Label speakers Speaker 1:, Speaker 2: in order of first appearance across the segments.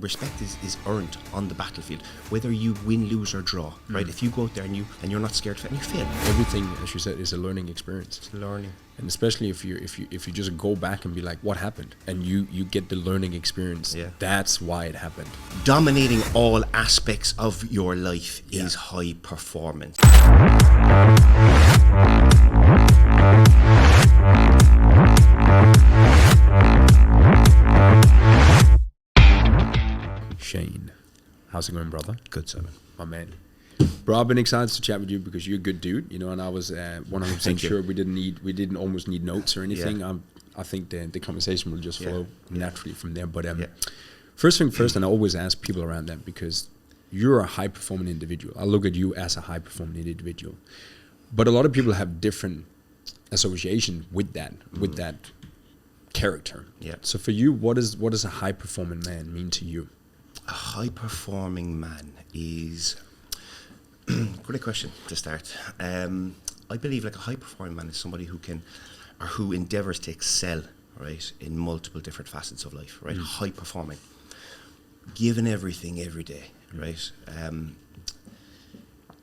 Speaker 1: respect is earned on the battlefield, whether you win, lose or draw, right? If you go out there and you're not scared to fail, and you fail.
Speaker 2: Everything, as you said, is a learning experience.
Speaker 1: It's learning.
Speaker 2: And especially if you just go back and be like, what happened? And you get the learning experience.
Speaker 1: Yeah.
Speaker 2: That's why it happened.
Speaker 1: Dominating all aspects of your life is high performance.
Speaker 2: Shane, how's it going, brother?
Speaker 1: Good, Simon.
Speaker 2: My man. Bro, I've been excited to chat with you because you're a good dude, you know, and I was 100% sure we didn't almost need notes or anything.
Speaker 1: Yeah.
Speaker 2: I think the conversation will just flow naturally from there. But
Speaker 1: First
Speaker 2: thing first, and I always ask people around that because you're a high-performing individual. I look at you as a high-performing individual. But a lot of people have different association with that character.
Speaker 1: Yeah.
Speaker 2: So for you, what does a high-performing man mean to you?
Speaker 1: A high-performing man is... Great question to start. I believe like a high-performing man is somebody who endeavours to excel, right, in multiple different facets of life, right? High-performing, giving everything every day, right?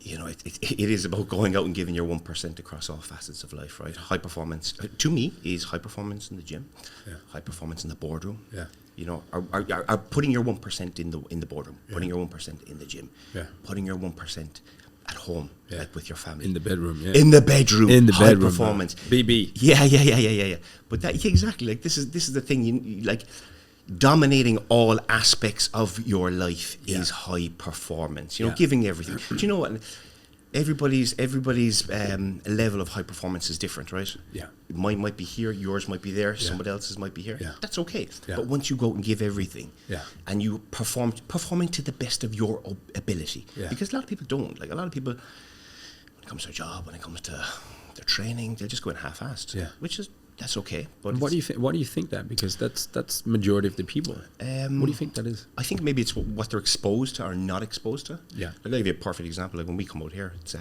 Speaker 1: You know, it is about going out and giving your 1% across all facets of life, right? High performance, to me, is high performance in the gym, high performance in the boardroom. Yeah. You know, are putting your 1% in the boardroom, putting your 1% in the gym, putting your 1% at home, like with your family.
Speaker 2: In the bedroom,
Speaker 1: In the bedroom. High
Speaker 2: bedroom,
Speaker 1: performance.
Speaker 2: BB.
Speaker 1: Yeah. But that, exactly, like this is the thing, you like dominating all aspects of your life is high performance. You know, giving everything. Do you know what? Everybody's level of high performance is different, right? Yeah. Mine might be here, yours might be there, somebody else's might be here. Yeah. That's okay. Yeah. But once you go out and give everything, and you performing to the best of your ability, because a lot of people don't. Like a lot of people, when it comes to a job, when it comes to their training, they'll just go in half-assed. Yeah. That's okay. But
Speaker 2: why do you think that? Because that's majority of the people. What do you think that is?
Speaker 1: I think maybe it's what they're exposed to or not exposed to.
Speaker 2: Yeah.
Speaker 1: I'll give you a perfect example. Like when we come out here, it's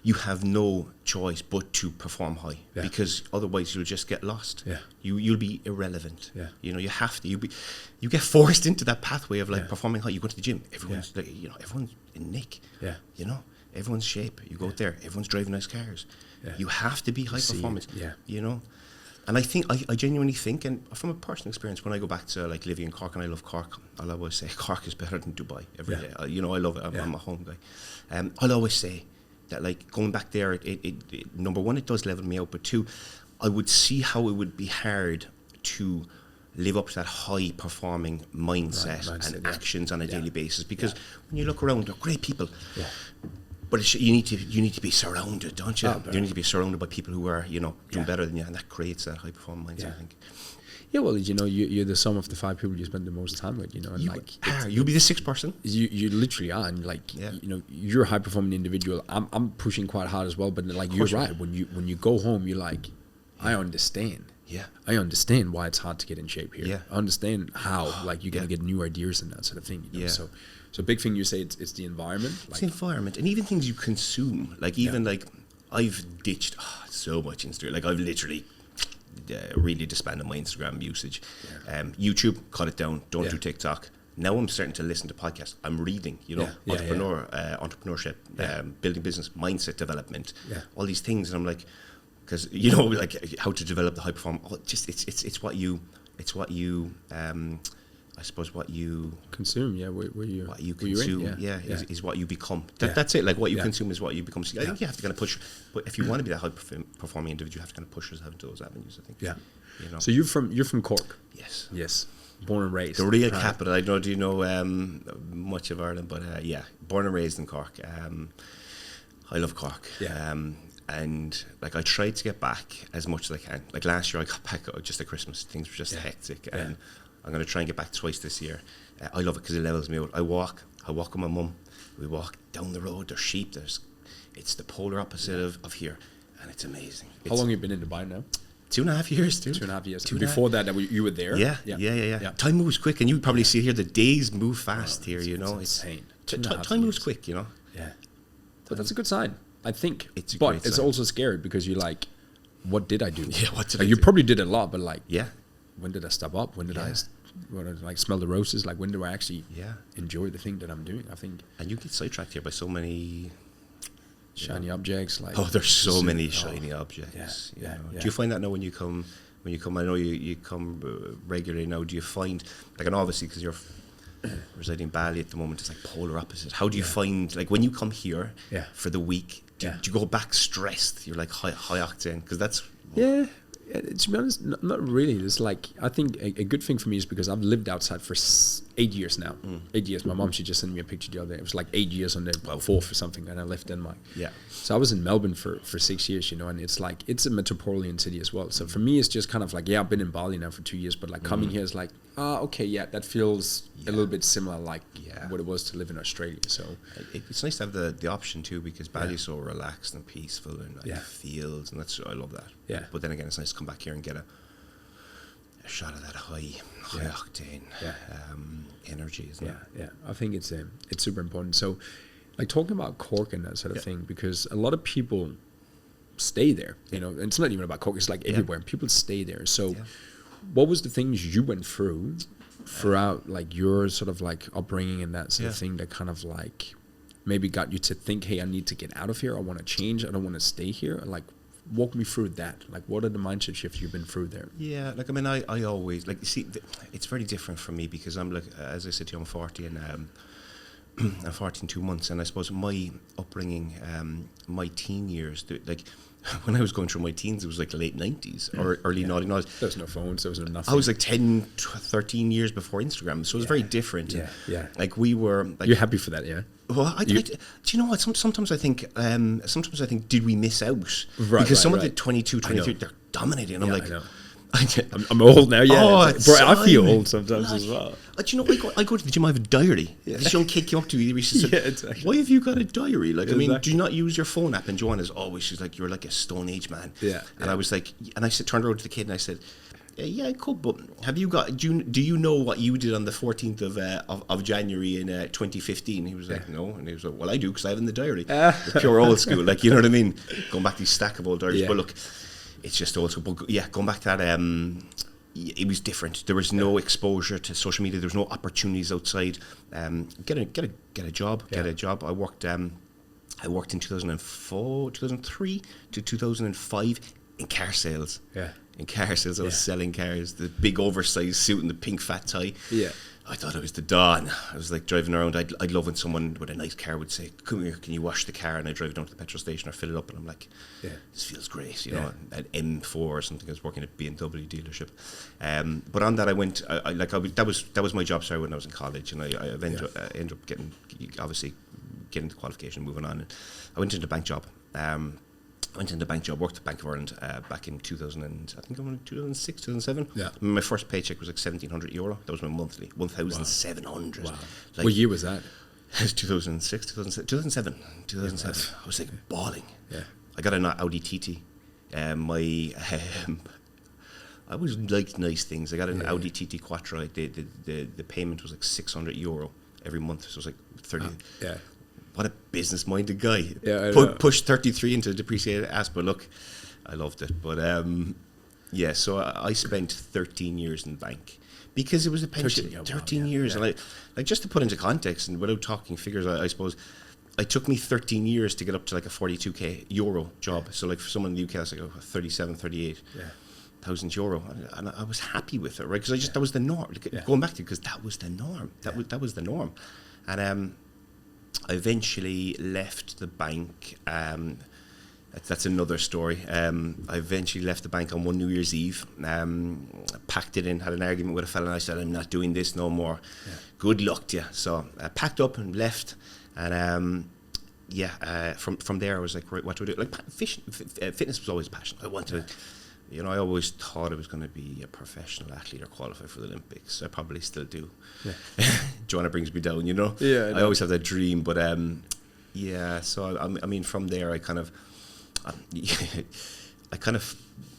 Speaker 1: you have no choice but to perform high because otherwise you'll just get lost. Yeah. You'll be irrelevant. Yeah. You know, you have to. You get forced into that pathway of like performing high. You go to the gym. Everyone's like, you know, everyone's in nick. Yeah. You know, everyone's shape. You go out there. Everyone's driving nice cars. Yeah. You have to be high performance. Yeah. You know. And I think, I genuinely think, and from a personal experience, when I go back to like living in Cork, and I love Cork, I'll always say Cork is better than Dubai every day. You know, I love it. I'm a home guy. I'll always say that like going back there, it number one, it does level me out, but two, I would see how it would be hard to live up to that high performing mindset and actions on a daily basis, because when you look around, they're great people. Yeah. But you need to be surrounded, don't you? You need to be surrounded by people who are, you know, doing better than you, and that creates that high performing mindset. I think. Yeah,
Speaker 2: well, you know, you're the sum of the 5 people you spend the most time with, you know, and
Speaker 1: you'll be the 6th person.
Speaker 2: You literally are, and like you know, you're a high performing individual. I'm pushing quite hard as well, but like you're right. When you go home, you're like, I understand. Yeah, I understand why it's hard to get in shape here. Yeah, I understand how like you're gonna get new ideas and that sort of thing. You know? So big thing you say it's the environment.
Speaker 1: It's the environment, and even things you consume. Like even like I've ditched so much Instagram. Like I've literally really disbanded my Instagram usage. YouTube, cut it down. Don't do TikTok. Now I'm starting to listen to podcasts. I'm reading, you know, entrepreneurship, building business, mindset development, all these things, and I'm like, because you know, like how to develop the high performance. It's what you I suppose what you
Speaker 2: consume,
Speaker 1: what you consume, is what you become. That's it. Like what you consume is what you become. So I think you have to kind of push. But if you want to be that high performing individual, you have to kind of push yourself into those avenues. I think. Yeah. You know.
Speaker 2: So you're from Cork.
Speaker 1: Yes.
Speaker 2: Born and raised.
Speaker 1: The real capital. I don't know. Do you know much of Ireland? But born and raised in Cork. I love Cork. Yeah. And like I tried to get back as much as I can. Like last year, I got back just at Christmas. Things were just hectic, and I'm going to try and get back twice this year. I love it because it levels me out. I walk with my mum. We walk down the road. There's sheep. It's the polar opposite of here, and it's amazing.
Speaker 2: How long have you been in Dubai now?
Speaker 1: 2.5 years, dude.
Speaker 2: 2.5 years. Before that, you were there?
Speaker 1: Yeah. Time moves quick, and you probably see here the days move fast here. You know,
Speaker 2: it's insane.
Speaker 1: Time moves quick. You know.
Speaker 2: Yeah. But that's a good sign, I think.
Speaker 1: It's
Speaker 2: also scary because you're like, what did I do?
Speaker 1: Yeah. What did I do?
Speaker 2: You probably did a lot, but like, when did I step up? When did I smell the roses? Like, when do I actually enjoy the thing that I'm doing? I think.
Speaker 1: And you get sidetracked here by so many
Speaker 2: shiny objects. Like,
Speaker 1: there's so many shiny objects.
Speaker 2: Yeah.
Speaker 1: Do you find that now when you come? I know you come regularly now. Do you find, like, and obviously because you're residing in Bali at the moment, it's like polar opposite. How do you find, like, when you come here for the week? Do you go back stressed? You're like high octane, because that's
Speaker 2: to be honest, not really. It's like, I think a good thing for me is because I've lived outside for 8 years now. 8 years. My mom, she just sent me a picture the other day. It was like 8 years on the 4th or something, and I left Denmark.
Speaker 1: Yeah.
Speaker 2: So I was in Melbourne for 6 years, and it's like, it's a metropolitan city as well. So for me, it's just kind of like, I've been in Bali now for 2 years, but like coming here is like, okay, that feels a little bit similar, like what it was to live in Australia. So
Speaker 1: it's nice to have the option too, because Bali is so relaxed and peaceful and fields, and I love that.
Speaker 2: Yeah.
Speaker 1: But then again, it's nice to come back here and get a shot of that high octane energy, isn't it?
Speaker 2: Yeah. I think it's super important. So, like, talking about Cork and that sort of thing, because a lot of people stay there. And it's not even about Cork. It's like everywhere. People stay there. So, what was the things you went through throughout, like, your sort of like upbringing and that sort of thing that kind of like maybe got you to think, hey, I need to get out of here. I want to change. I don't want to stay here. Like, walk me through that. Like, what are the mindset shifts you've been through there?
Speaker 1: Yeah, like, I mean, I always, like, you see, it's very different for me because I'm, like, as I said to you, I'm 40 and I'm 40 in 2 months, and I suppose my upbringing, my teen years, like, when I was going through my teens, it was like the late 90s or early 90s.
Speaker 2: There was no phones, there was no nothing.
Speaker 1: I was like 10, 13 years before Instagram, so it was very different.
Speaker 2: Yeah.
Speaker 1: Like, we were... Like,
Speaker 2: you're happy for that, yeah?
Speaker 1: Well, do you know what? Sometimes I think, did we miss out? Because some of the 22, 23, they're dominating. And I'm like...
Speaker 2: I'm old now,
Speaker 1: bro,
Speaker 2: I feel old sometimes as well.
Speaker 1: Do you know, I go to the gym, I have a diary. This young kid came up to me, she said,
Speaker 2: exactly.
Speaker 1: Why have you got a diary? Like, I mean, do you not use your phone app? And Joanna's always, she's like, you're like a Stone Age man. And I was like, and I turned around to the kid and I said, yeah, I could, but have you got, do you know what you did on the 14th of January in 2015? He was like, no. And he was like, well, I do, because I have it in the diary. It's pure old school, like, you know what I mean? Going back to these stack of old diaries. But look, it's just old school. But yeah, going back to that, it was different. There was no exposure to social media. There was no opportunities outside. Get a job. I worked in 2003 to 2005 in car sales. In car sales, I was selling cars. The big oversized suit and the pink fat tie. I thought I was the Don. I was like driving around. I'd love when someone with a nice car would say, "Come here, can you wash the car?" And I drive down to the petrol station or fill it up, and I'm like, "This feels great," you know. An M4 or something. I was working at a BMW dealership, but on that I went. That was my job. Sorry, when I was in college, and I ended up getting the qualification, and moving on. And I went into a bank job. Worked at Bank of Ireland back in 2006, 2007. My first paycheck was like €1,700. That was my monthly, 1,700.
Speaker 2: Wow. Like, what year was that?
Speaker 1: It was 2006, 2007. I was like bawling. I got an Audi TT. I always liked nice things. I got an Audi TT Quattro. The payment was like €600 every month. So it was like 30. What a business-minded guy. Pushed 33 into a depreciated ass, but look, I loved it. But so I spent 13 years in the bank because it was a pension. 13 years. And like, just to put into context, and without talking figures, I suppose, it took me 13 years to get up to like a €42,000 job. So like for someone in the UK, that's like 37, 38,000 euro. And I was happy with it, right? Because that was the norm. Going back to it, because that was the norm. That was the norm. And I eventually left the bank. That's another story. I eventually left the bank on one New Year's Eve. Packed it in, had an argument with a fella, and I said, I'm not doing this no more. Good luck to you. So I packed up and left. And from there I was like, right, what do I do? Like, fitness was always a passion. I wanted to, I always thought I was going to be a professional athlete or qualify for the Olympics. I probably still do. Joanna brings me down, I always have that dream, but so I mean, from there I kind of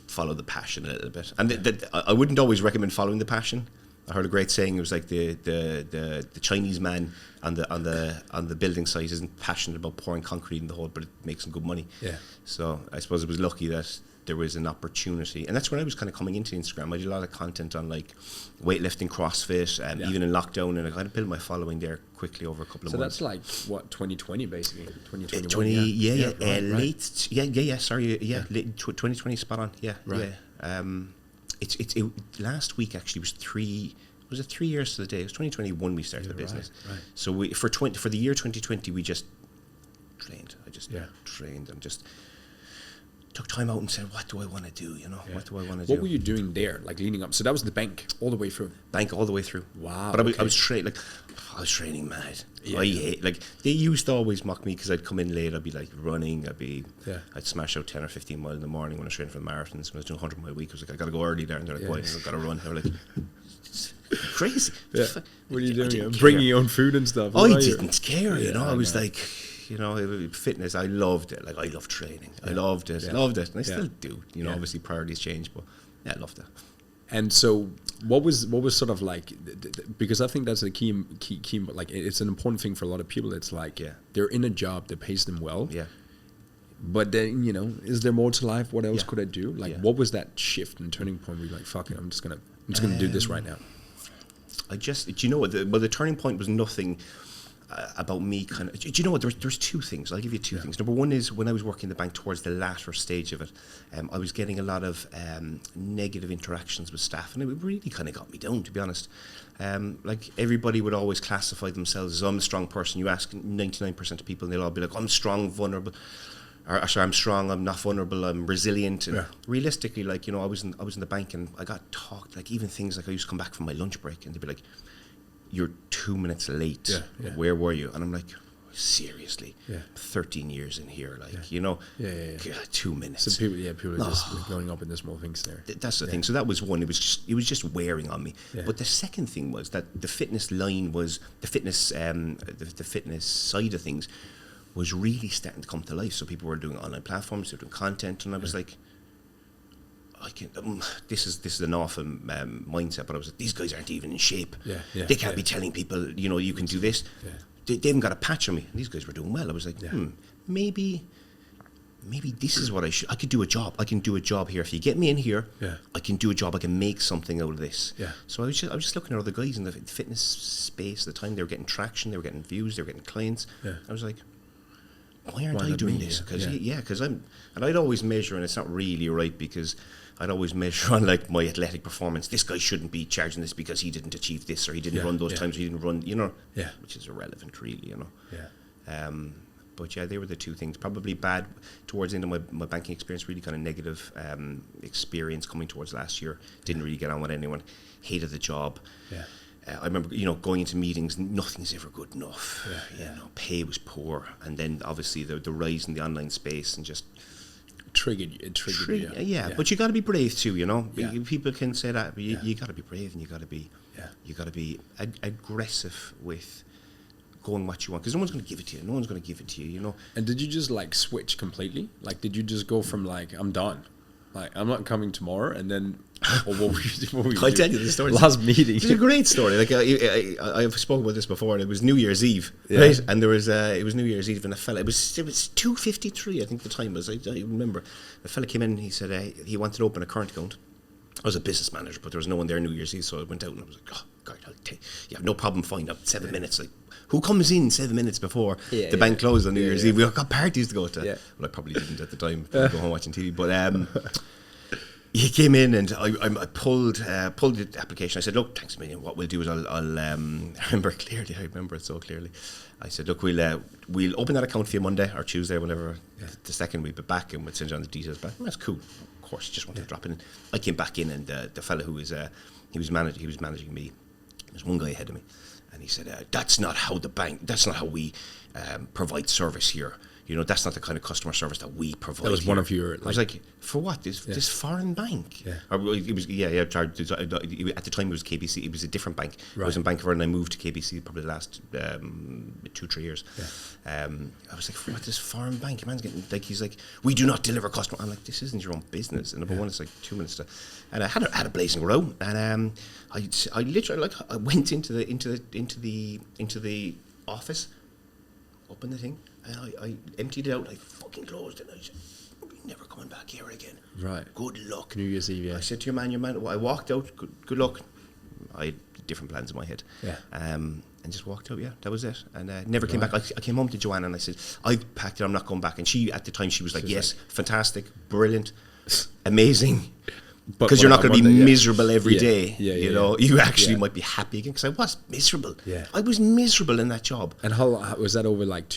Speaker 1: follow the passion a little bit, and I wouldn't always recommend following the passion. I heard a great saying. It was like the Chinese man on the building site isn't passionate about pouring concrete in the hole, but it makes some good money. So I suppose it was lucky that there was an opportunity, and that's when I was kind of coming into Instagram. I did a lot of content on like weightlifting, CrossFit, and even in lockdown, and I kind of built my following there quickly over a couple of months.
Speaker 2: So that's like what, 2020 basically, 2021.
Speaker 1: 20, late 2020, spot on. It last week actually was 3 years to the day. It was 2021 we started the business. Right. So for the year 2020 we just trained. I just trained and just took time out and said, what do I want to do? What do I want to do?
Speaker 2: What were you doing there, like leading up? So that was the bank all the way through?
Speaker 1: Bank all the way through.
Speaker 2: Wow.
Speaker 1: But I was training mad. I hate, like, they used to always mock me because I'd come in late. I'd be like running. I'd smash out 10 or 15 miles in the morning when I was training for the marathons. When I was doing 100 mile a week, I was like, I got to go early there. And they're like, why? I've got to run. They were like, crazy.
Speaker 2: Yeah. What are you doing? Bringing your own food and stuff.
Speaker 1: I didn't care, I was like, fitness, I loved it. Like, I loved training. I loved it. And I still do. Obviously priorities change, but I loved it.
Speaker 2: And so what was sort of like, because I think that's a key, like, it's an important thing for a lot of people. It's like, they're in a job that pays them well. Yeah. But then, is there more to life? What else could I do? Like, what was that shift and turning point where you're like, fuck it, I'm just gonna do this right now? The turning point was nothing about me kind of, there's two things. I'll give you two things. Number one is when I was working in the bank towards the latter stage of it, I was getting a lot of negative interactions with staff, and it really kind of got me down, to be honest. Like, everybody would always classify themselves as, I'm a strong person. You ask 99% of people and they'll all be like, I'm strong, vulnerable. Or sorry, I'm strong, I'm not vulnerable, I'm resilient. And realistically, like, I was in the bank and I got talked, like, even things like I used to come back from my lunch break and they'd be like, you're 2 minutes late. Where were you? And I'm like, seriously, 13 years in here, like, God, 2 minutes. So people are just going up in the small things there.
Speaker 1: That's the thing. So that was one. It was just wearing on me. But the second thing was that the fitness line was the fitness side of things was really starting to come to life. So people were doing online platforms, they were doing content, and I was like, this is an awful mindset, but I was like, these guys aren't even in shape. They can't be telling people, you can do this. They haven't got a patch on me. And these guys were doing well. I was like, maybe this is what I could do a job. I can do a job here. If you get me in here, I can do a job. I can make something out of this. So I was just looking at other guys in the fitness space at the time. They were getting traction. They were getting views. They were getting clients. I was like, why aren't I doing this? Because I'd always measure, and it's not really right, because I'd always measure on like my athletic performance. This guy shouldn't be charging this because he didn't achieve this, or he didn't run those times, or he didn't run, which is irrelevant, really, But they were the two things. Probably bad towards the end of my banking experience, really kind of negative experience coming towards last year. Didn't really get on with anyone. Hated the job. I remember, going into meetings, nothing's ever good enough. Pay was poor, and then obviously the rise in the online space and just
Speaker 2: triggered you.
Speaker 1: But you got to be brave too. People can say that, but you got to be brave, and you got to be aggressive with going what you want, because no one's going to give it to you.
Speaker 2: And did you just like switch completely? Like, did you just go from like, I'm done, like, I'm not coming tomorrow, and then, or what were you
Speaker 1: I'll tell you the story.
Speaker 2: Last meeting.
Speaker 1: It's a great story. Like, I've spoken about this before, and it was New Year's Eve, right? And there was it was New Year's Eve, and a fella, it was 2:53, I think the time was. I remember a fella came in, and he said he wanted to open a current account. I was a business manager, but there was no one there New Year's Eve, so I went out and I was like, oh God, you have no problem finding up 7 minutes. Like, who comes in 7 minutes before the bank closed on New Year's Eve? We all got parties to go to. Well, I probably didn't at the time. Go home watching TV, but he came in, and I pulled the application. I said, look, thanks a million. What we'll do is I'll I remember clearly. I remember it so clearly. I said, look, we'll open that account for you Monday or Tuesday, whenever. The second we'll be back, and we'll send you on the details back. And that's cool. Of course, just wanted to drop in. I came back in, and the fella who was managing me. There's one guy ahead of me, and he said, that's not how we provide service here. That's not the kind of customer service that we provide.
Speaker 2: That was one of your.
Speaker 1: I was like, for what? This foreign bank? Or it was at the time it was KBC. It was a different bank. I was in Bank of Ireland. I moved to KBC probably the last 2-3 years. I was like, for what, this foreign bank? Man's getting like, he's like, we do not deliver customer. I'm like, this isn't your own business. And number one, it's like 2 minutes to, and I had a blazing row, and I literally I went into the office, opened the thing. And I emptied it out, and I fucking closed it. And I said, never coming back here again.
Speaker 2: Right.
Speaker 1: Good luck.
Speaker 2: New Year's Eve, yeah.
Speaker 1: I said to your man, well, I walked out, good luck. I had different plans in my head.
Speaker 2: Yeah.
Speaker 1: And just walked out, that was it. And never came back. I came home to Joanna and I said, I've packed it, I'm not going back. And she, at the time, she was like, yes, fantastic, brilliant, amazing. Because you're not going to be miserable every day. You know, you actually might be happy again. Because I was miserable.
Speaker 2: Yeah.
Speaker 1: I was miserable in that job.
Speaker 2: And how was that over like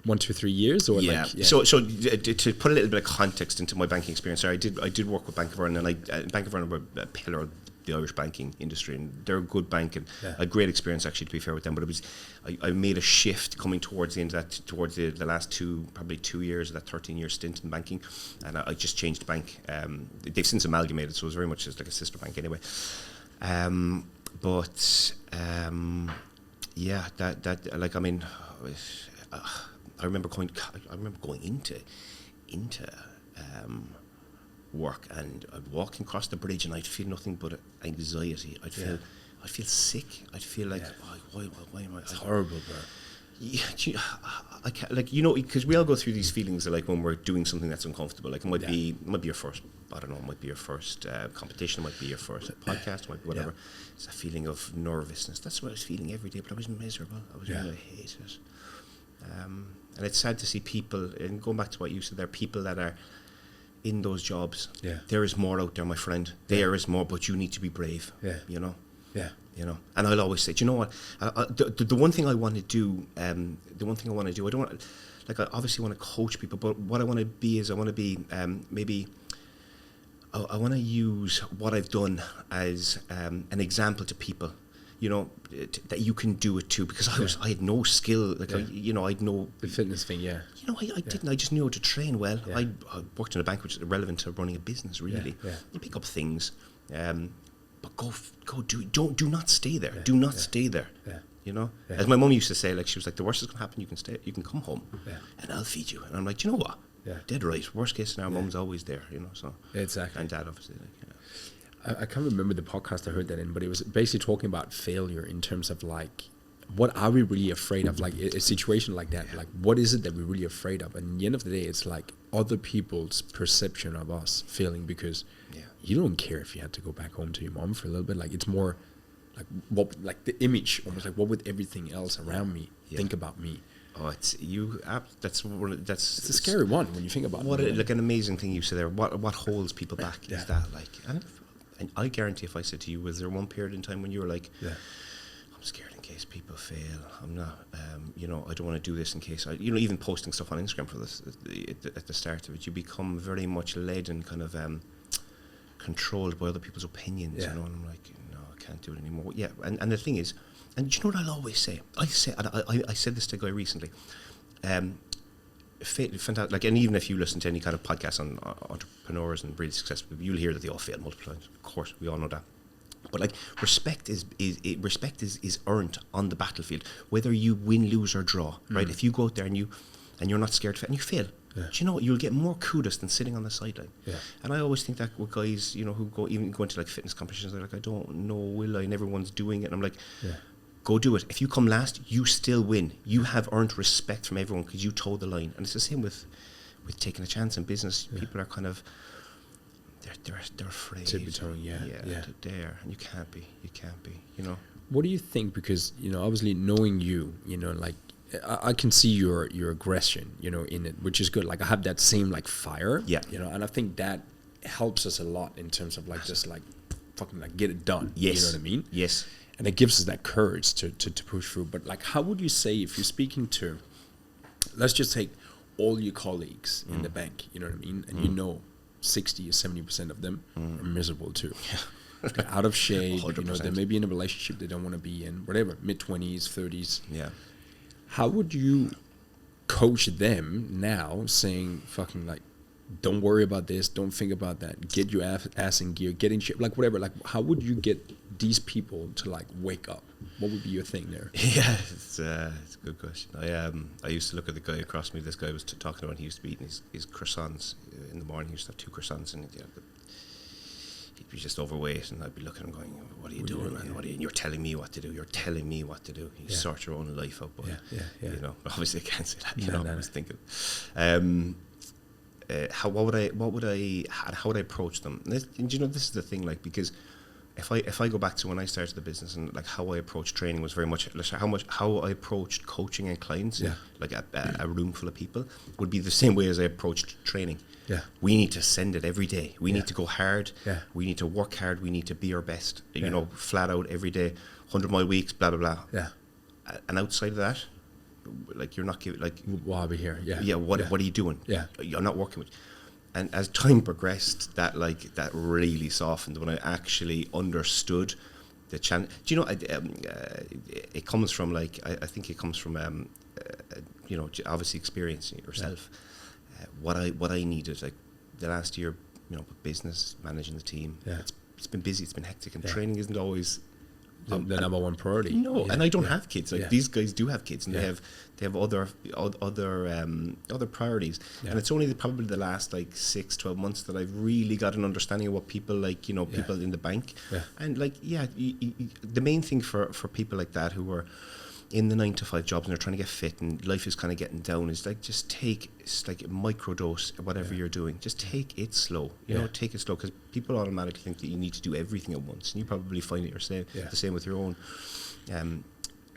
Speaker 2: 1, 2, 3 years? Or
Speaker 1: So to put a little bit of context into my banking experience, I did work with Bank of Ireland, and Bank of Ireland were a pillar of the Irish banking industry, and they're a good bank, and I had great experience actually, to be fair with them. But it was I made a shift coming towards the end of that, towards the last probably 2 years of that 13-year stint in banking, and I just changed the bank. They've since amalgamated, so it was very much just like a sister bank anyway. I remember going into work, and I'd walk across the bridge and I'd feel nothing but anxiety. I'd feel sick. I'd feel like, why am I?
Speaker 2: It's horrible, bro.
Speaker 1: Yeah, I can't, because we all go through these feelings of, like, when we're doing something that's uncomfortable. Like, it might be your first, I don't know, it might be your first competition, it might be your first podcast, it might be whatever. Yeah. It's a feeling of nervousness. That's what I was feeling every day, but I was miserable. I hated it. And it's sad to see people, and going back to what you said, there are people that are in those jobs. Yeah. There is more out there, my friend. There is more, but you need to be brave. Yeah. You know? Yeah. You know? And I'll always say, do you know what? The one thing I want to do, I don't want to, like, I obviously want to coach people, but what I want to be is, I want to be I want to use what I've done as an example to people. You know, that you can do it too, because I had no skill, like, I'd no...
Speaker 2: The fitness thing, I
Speaker 1: didn't, I just knew how to train well. I worked in a bank, which is irrelevant to running a business, really. You pick up things, but go do it. Do not stay there. Do not stay there. You know? As my mum used to say, like, she was like, the worst is going to happen, you can come home, and I'll feed you. And I'm like, do you know what? Dead right. Worst case scenario, mum's always there, you know, so... Exactly. And dad, obviously, like,
Speaker 2: I can't remember the podcast I heard that in, but it was basically talking about failure in terms of, like, what are we really afraid of? Like, a situation like that, like, what is it that we're really afraid of? And at the end of the day, it's like other people's perception of us failing, because you don't care if you had to go back home to your mom for a little bit. Like, it's more like the image, almost like, what would everything else around me think about me?
Speaker 1: Oh, it's that's it's
Speaker 2: a scary one when you think about it.
Speaker 1: Like, an amazing thing you said there. What holds people back is that, like, and I guarantee, if I said to you, was there one period in time when you were like, I'm scared in case people fail. I'm not, I don't want to do this in case even posting stuff on Instagram for this at the start of it, you become very much led and kind of controlled by other people's opinions. You know, and I'm like, no, I can't do it anymore. Yeah, and the thing is, and do you know what I'll always say? I said this to a guy recently. Fantastic. Like, and even if you listen to any kind of podcast on entrepreneurs and really successful people, you'll hear that they all fail multiple times. Of course, we all know that. But, like, respect is earned on the battlefield, whether you win, lose, or draw. Right? If you go out there and you're not scared to fail, and you fail, do you know what? You'll get more kudos than sitting on the sideline. And I always think that with guys, who go into, like, fitness competitions, they're like, I don't know, will I? And everyone's doing it, and I'm like, go do it. If you come last, you still win. You have earned respect from everyone because you toed the line. And it's the same with taking a chance in business. People are kind of, they're afraid.
Speaker 2: Tippy-toeing,
Speaker 1: they're there, and you can't be, you know.
Speaker 2: What do you think? Because, obviously knowing you, like, I can see your aggression, in it, which is good. Like, I have that same, like, fire, and I think that helps us a lot in terms of, like, just, like, fucking, like, get it done.
Speaker 1: Yes.
Speaker 2: You know what I mean?
Speaker 1: Yes.
Speaker 2: And it gives us that courage to push through. But, like, how would you say, if you're speaking to, let's just take all your colleagues in the bank, you know what I mean? And 60 or 70% of them are miserable too. They're out of shape,
Speaker 1: 100%.
Speaker 2: They may be in a relationship they don't want to be in, whatever, mid-20s, 30s.
Speaker 1: Yeah.
Speaker 2: How would you coach them now, saying, fucking, like, don't worry about this, don't think about that, get your ass in gear, get in shape, like, whatever. Like, how would you get these people to, like, wake up? What would be your thing there?
Speaker 1: Yeah, it's a good question. I used to look at the guy across from me. This guy was talking about, he used to be eating his croissants in the morning. He used to have 2 croissants, and he'd be just overweight, and I'd be looking at him going, what are you doing, man? And you're telling me what to do. You're telling me what to do. You sort your own life out, but obviously I can't say that. I was thinking. how would I approach them? And this is the thing, like, because if I go back to when I started the business, and like how I approached training was very much how I approached coaching and clients, like a room full of people, would be the same way as I approached training.
Speaker 2: Yeah,
Speaker 1: we need to send it every day. We need to go hard.
Speaker 2: Yeah,
Speaker 1: we need to work hard. We need to be our best. Flat out every day, 100-mile weeks, blah blah blah.
Speaker 2: Yeah,
Speaker 1: and outside of that, like, you're not giving, like,
Speaker 2: why are we here?
Speaker 1: What are you doing? You're not working with. And as time progressed, that really softened when I actually understood the challenge. Do you know? It comes from, like, I think it comes from obviously experiencing it yourself. What I needed, like, the last year, with business, managing the team. It's been busy. It's been hectic, and training isn't always
Speaker 2: the number one priority.
Speaker 1: No, and I don't have kids. Like, these guys do have kids, and they have other priorities. And it's only probably the last, like, 6-12 months that I've really got an understanding of what people like, people in the bank. And, like, the main thing for people like that who are in the 9-to-5 jobs and they're trying to get fit and life is kind of getting down, is like, just take, like, a microdose whatever you're doing. Just take it slow. Take it slow, because people automatically think that you need to do everything at once, and you probably find it yourself. The same with your own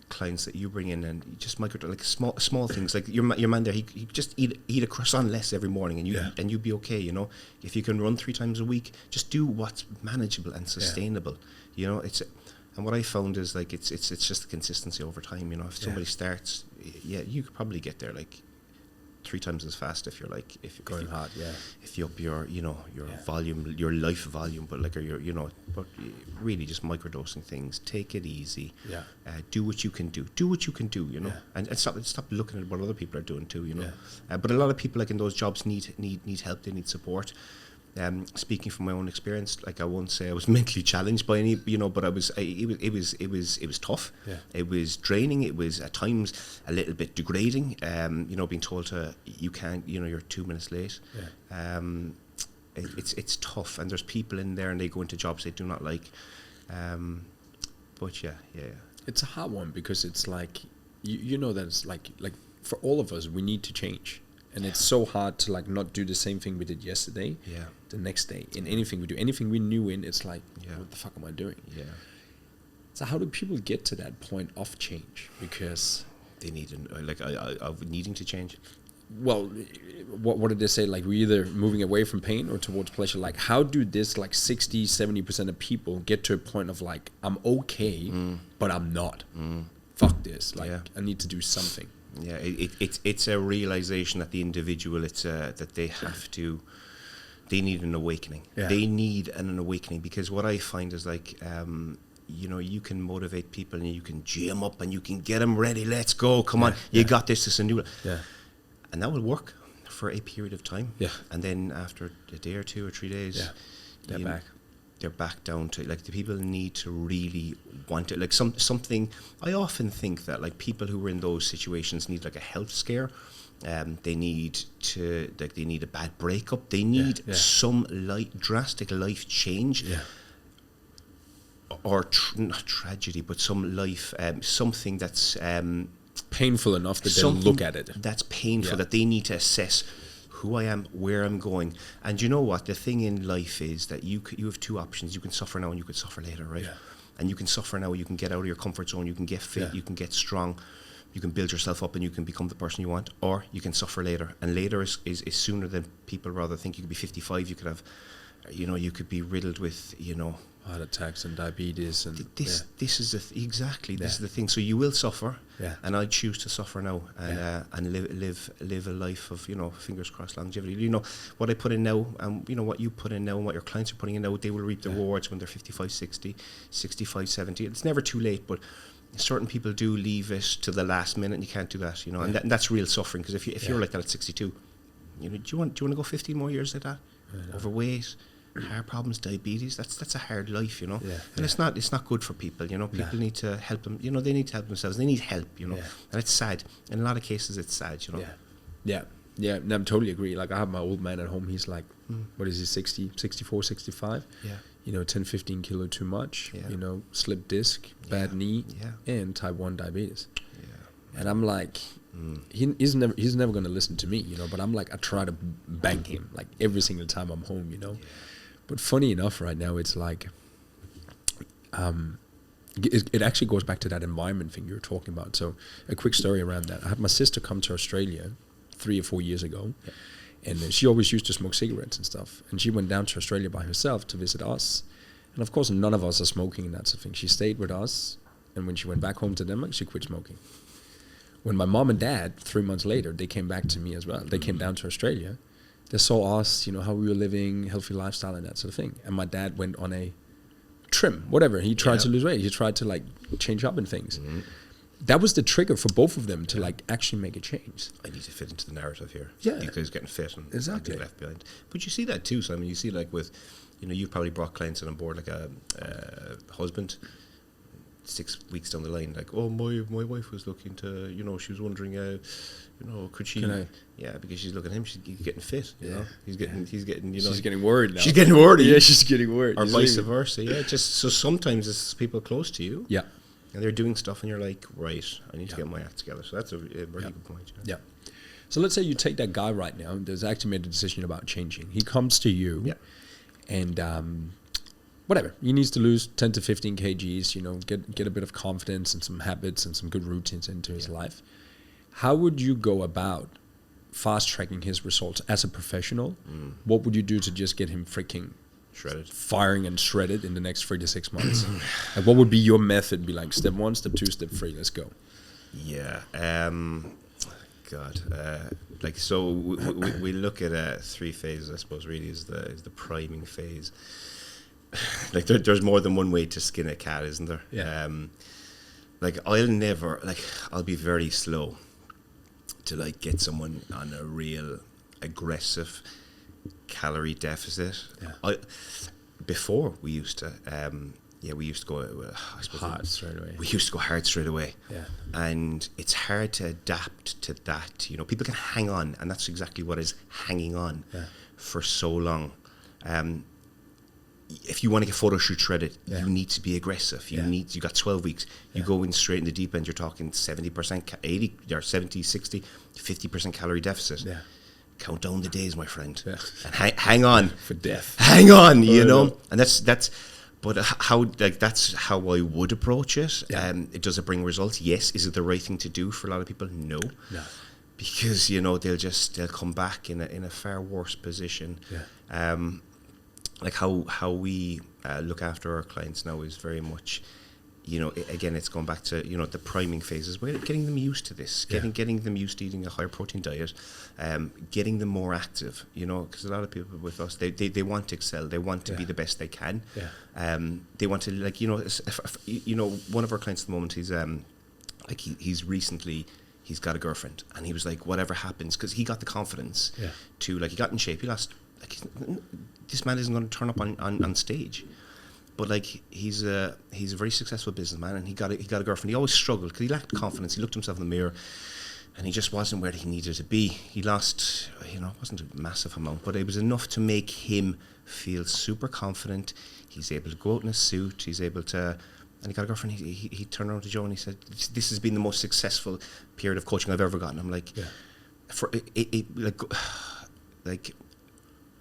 Speaker 1: clients that you bring in, and you just microdose, like, small things. Like your man there, he just eat a croissant less every morning, and you'd be okay. If you can run 3 times a week, just do what's manageable and sustainable. And what I found is, like, it's just the consistency over time. If somebody starts, you could probably get there, like, 3 times as fast if you're, like, if you're
Speaker 2: going hard.
Speaker 1: If you up your volume, your life volume, but, like, but really just microdosing things. Take it easy. Do what you can do. And stop looking at what other people are doing too. But a lot of people, like, in those jobs need help. They need support. Speaking from my own experience, like, I won't say I was mentally challenged by any, but it was tough. It was draining. It was at times a little bit degrading. Being told you can't, you're 2 minutes late. It's tough, and there's people in there and they go into jobs they do not like. But
Speaker 2: it's a hard one, because it's like that it's like for all of us, we need to change. And it's so hard to, like, not do the same thing we did yesterday, the next day, in anything we do. Anything we knew in, it's like, what the fuck am I doing? So how do people get to that point of change? Because
Speaker 1: they need, of needing to change.
Speaker 2: Well, what did they say? Like, we're either moving away from pain or towards pleasure. Like, how do this, like, 60-70% of people get to a point of, like, I'm okay, but I'm not. Fuck this. Like, I need to do something.
Speaker 1: Yeah, it's a realization that the individual, that they need an awakening. They need an awakening, because what I find is, like, you can motivate people and you can gee them up and you can get them ready. Let's go. Come on. You got this. This and do it. And that will work for a period of time. And then after a day or 2 or 3 days, they're back down to, like, the people need to really want it. Like, something, I often think that, like, people who are in those situations need, like, a health scare. They need a bad breakup. They need some drastic life change. Or not tragedy, but some life, something that's
Speaker 2: painful enough that they'll look at it.
Speaker 1: That's painful, that they need to assess who I am, where I'm going. And you know what? The thing in life is that you have 2 options. You can suffer now and you can suffer later, right? And you can suffer now, you can get out of your comfort zone, you can get fit, you can get strong, you can build yourself up and you can become the person you want, or you can suffer later. And later is sooner than people rather think. You could be 55, you could have, you could be riddled with,
Speaker 2: heart attacks and diabetes, and
Speaker 1: this is this is the thing. So you will suffer, and I choose to suffer now and live a life of, fingers crossed, longevity. What I put in now, and what you put in now, and what your clients are putting in now, they will reap the rewards when they're 55, 60, 65, 70. It's never too late, but certain people do leave it to the last minute, and you can't do that, and that's real suffering. Because if you're like that at 62, do you want to go 15 more years like that? Overweight, heart problems, diabetes, that's a hard life, and it's not good for people. People need to help them, they need to help themselves, they need help, and it's sad. In a lot of cases it's sad,
Speaker 2: no, I totally agree. Like, I have my old man at home, he's like, what is he, 60, 64, 65? 10-15 kilo too much, slip disc, bad knee, and type 1 diabetes. And I'm like, he's never going to listen to me, you know, but I'm like, I try to bang him like every single time I'm home, you know. But funny enough, right now, it's like, it actually goes back to that environment thing you were talking about. So a quick story around that. I had my sister come to Australia 3 or 4 years ago, and she always used to smoke cigarettes and stuff. And she went down to Australia by herself to visit us. And of course, none of us are smoking and that sort of thing. She stayed with us, and when she went back home to Denmark, she quit smoking. When my mom and dad, 3 months later, they came back to me as well. They came down to Australia. They saw us, you know, how we were living, healthy lifestyle and that sort of thing. And my dad went on a trim, whatever. He tried to lose weight. He tried to like change up in things. That was the trigger for both of them to like actually make a change.
Speaker 1: I need to fit into the narrative here.
Speaker 2: Yeah.
Speaker 1: These guys getting fit and
Speaker 2: exactly
Speaker 1: left behind. But you see that too, Simon. You see like with, you know, you've probably brought clients on board like a husband 6 weeks down the line, like, oh, my wife was looking to, you know, she was wondering, you know, could she? Yeah, because she's looking at him, he's getting fit. You know, he's getting, you know,
Speaker 2: she's getting worried now.
Speaker 1: She's getting worried.
Speaker 2: Yeah, she's getting worried.
Speaker 1: Or vice versa. Yeah, just so sometimes it's people close to you.
Speaker 2: Yeah,
Speaker 1: and they're doing stuff, and you're like, right, I need to get my act together. So that's a very good point.
Speaker 2: Yeah. So let's say you take that guy right now, there's actually made a decision about changing. He comes to you, and whatever, he needs to lose 10 to 15 kgs, you know, get a bit of confidence and some habits and some good routines into his life. How would you go about fast tracking his results as a professional? What would you do to just get him freaking
Speaker 1: shredded,
Speaker 2: firing and shredded in the next 3 to 6 months? Like, what would be your method? Be like step 1, step 2, step 3, let's go.
Speaker 1: Yeah. Like, so we look at 3 phases, I suppose, really is the priming phase. Like there's more than one way to skin a cat, isn't there?
Speaker 2: Yeah.
Speaker 1: Like I'll be very slow to like get someone on a real aggressive calorie deficit.
Speaker 2: Yeah.
Speaker 1: Before we used to go I suppose
Speaker 2: hard straight away.
Speaker 1: We used to go hard straight away.
Speaker 2: Yeah.
Speaker 1: And it's hard to adapt to that. You know, people can hang on, and that's exactly what is hanging on for so long. If you want to get photo shoot shredded, you need to be aggressive. You got 12 weeks. You go in straight in the deep end, you're talking 70%, 80 or 70, 60, 50% calorie deficit.
Speaker 2: Yeah.
Speaker 1: Count down the days, my friend. Yeah. And hang on.
Speaker 2: For death.
Speaker 1: Hang on, you know. And that's how I would approach it.
Speaker 2: Yeah.
Speaker 1: Does it bring results? Yes. Is it the right thing to do for a lot of people? No. Because, you know, they'll come back in a far worse position.
Speaker 2: Yeah.
Speaker 1: Like how we look after our clients now is very much, you know, again, it's going back to, you know, the priming phases. We're getting them used to this, getting them used to eating a higher protein diet, getting them more active, you know, because a lot of people with us, they want to excel, they want to be the best they can. They want to, like, you know, one of our clients at the moment, he's like he's got a girlfriend, and he was like, whatever happens, because he got the confidence to, like, he got in shape, he lost, like, this man isn't going to turn up on stage, but like he's a very successful businessman, and he got a girlfriend. He always struggled because he lacked confidence. He looked himself in the mirror, and he just wasn't where he needed to be. He lost, you know, it wasn't a massive amount, but it was enough to make him feel super confident. He's able to go out in a suit. He's able to, and he got a girlfriend. He turned around to Joe and he said, "This has been the most successful period of coaching I've ever gotten." I'm like, for like.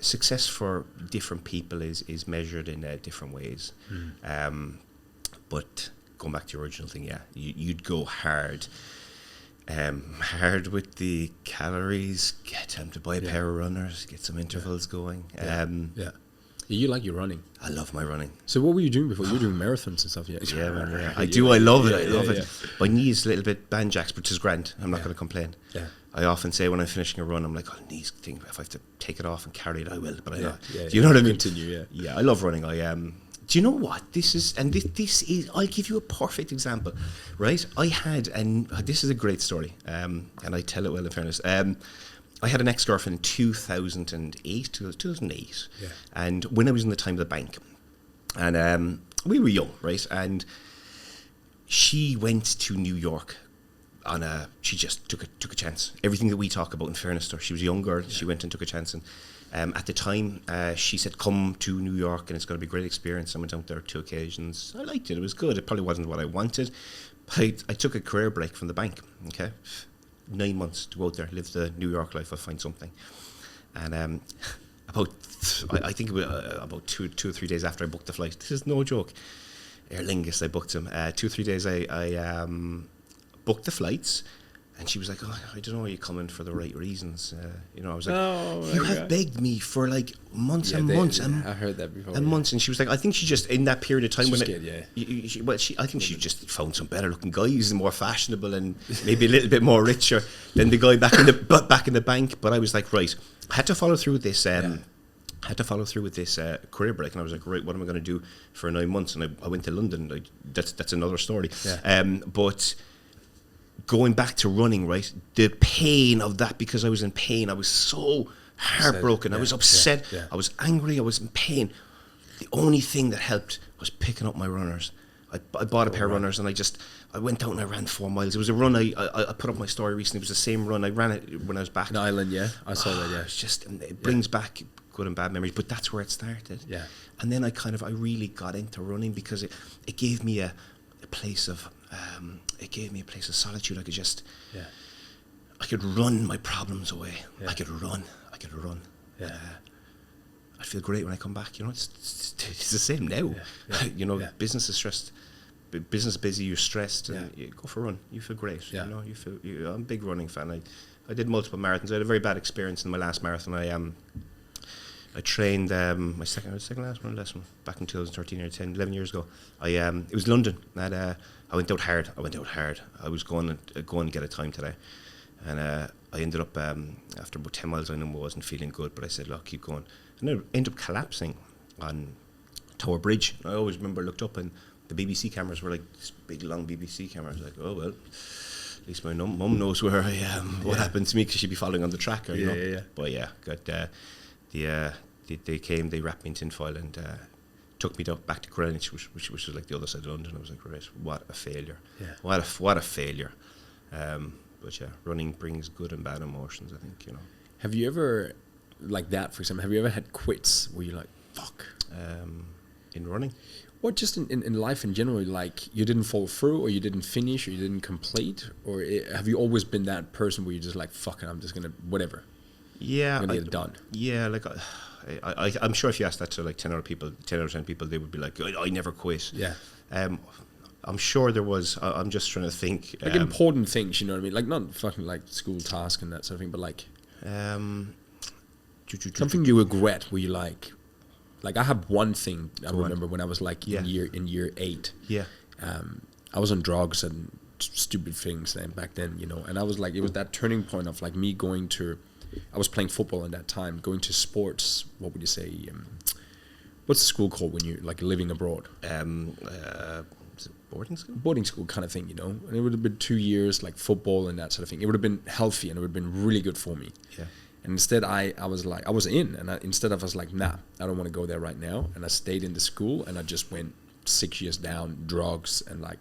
Speaker 1: Success for different people is measured in different ways. But going back to your original thing, you'd go hard with the calories, get them to buy a pair of runners, get some intervals going.
Speaker 2: You like your running?
Speaker 1: I love my running.
Speaker 2: So what were you doing before? You were doing marathons and stuff,
Speaker 1: Yeah, man, I do. I love it. I love it. My knees a little bit banjaxed, which is grand. I'm not going to complain.
Speaker 2: Yeah.
Speaker 1: I often say when I'm finishing a run, I'm like, knees thing. If I have to take it off and carry it, I will. But do you know what I mean?
Speaker 2: Continue.
Speaker 1: Yeah. I love running. Do you know what this is? And this is. I'll give you a perfect example, right? I had, and this is a great story, and I tell it well in fairness. I had an ex-girlfriend in 2008, and when I was in the time of the bank, and we were young, right? And she went to New York she just took a chance. Everything that we talk about, in fairness to her, she was a young girl. She went and took a chance, and at the time she said, "Come to New York, and it's going to be a great experience." I went out there 2 occasions. I liked it. It was good. It probably wasn't what I wanted, I took a career break from the bank, okay? 9 months to go out there, live the New York life, I'll find something. And I think it was about 2 or 3 days after I booked the flight, this is no joke, Aer Lingus, I booked them. 2 or 3 days I booked the flights, and she was like, oh, I don't know, are you coming for the right reasons? I was like, you have begged me for like months and months.
Speaker 2: I heard that before.
Speaker 1: And months, and she was like, I think she just, in that period of time I think she just found some better looking guys and more fashionable and maybe a little bit more richer than the guy back in the bank. But I was like, right, I had to follow through with this. Career break, and I was like, right, what am I going to do for 9 months? And I went to London. That's another story. Yeah. But going back to running, right, the pain of that, because I was in pain, I was so heartbroken, I was upset, I was angry, I was in pain. The only thing that helped was picking up my runners. I bought a pair of runners, and I went out and I ran 4 miles. It was a run I put up my story recently. It was the same run. I ran it when I was back
Speaker 2: in Ireland. I saw that.
Speaker 1: It's just, it brings back good and bad memories, but that's where it started. Yeah. And then I really got into running because it gave me a place of solitude. I could run my problems away. Yeah. I could run. Yeah. I feel great when I come back. It's the same now. Yeah. Business is stressed. Business busy, you're stressed, and you go for a run. You feel great. Yeah. I'm a big running fan. I did multiple marathons. I had a very bad experience in my last marathon. I trained my second last one back in 2013 or 11 years ago. It was London, and I went out hard. I was going to get a time today, and I ended up after about 10 miles. I knew I wasn't feeling good, but I said, look, keep going. And I ended up collapsing on Tower Bridge. I always remember I looked up, and the BBC cameras were like this big long BBC camera. I was like, oh well, at least my mum knows where I am. What happened to me, because she'd be following on the tracker, you know. Yeah. But got they came, they wrapped me in tinfoil and took me back to Greenwich, which was like the other side of London. I was like, right, what a failure. Yeah. What a failure. But yeah, running brings good and bad emotions, I think,
Speaker 2: Have you ever, like that, for example, have you ever had quits where you're like, fuck?
Speaker 1: In running?
Speaker 2: Or just in life in general, like you didn't follow through, or you didn't finish, or you didn't complete? Or have you always been that person where you're just like, fuck it, I'm just going to, whatever.
Speaker 1: Yeah.
Speaker 2: I'm going to get it done.
Speaker 1: Yeah, like I'm sure if you asked that to like 10 out of 10 people, they would be like, I never quit. Yeah. I'm sure there was, I'm just trying to think.
Speaker 2: Like important things, you know what I mean? Like not fucking like school task and that sort of thing, but like something you regret where you like I have one thing I remember when I was like in year 8. Yeah. I was on drugs and stupid things then back then, and I was like, it was that turning point of like me going to, I was playing football in that time, going to sports, what would you say, what's the school called when you're like living abroad?
Speaker 1: Is it boarding school?
Speaker 2: Boarding school kind of thing, and it would have been 2 years like football and that sort of thing. It would have been healthy and it would have been really good for me. Yeah. And instead I was like, I was in, and instead I was like, nah, I don't want to go there right now. And I stayed in the school, and I just went 6 years down, drugs, and like,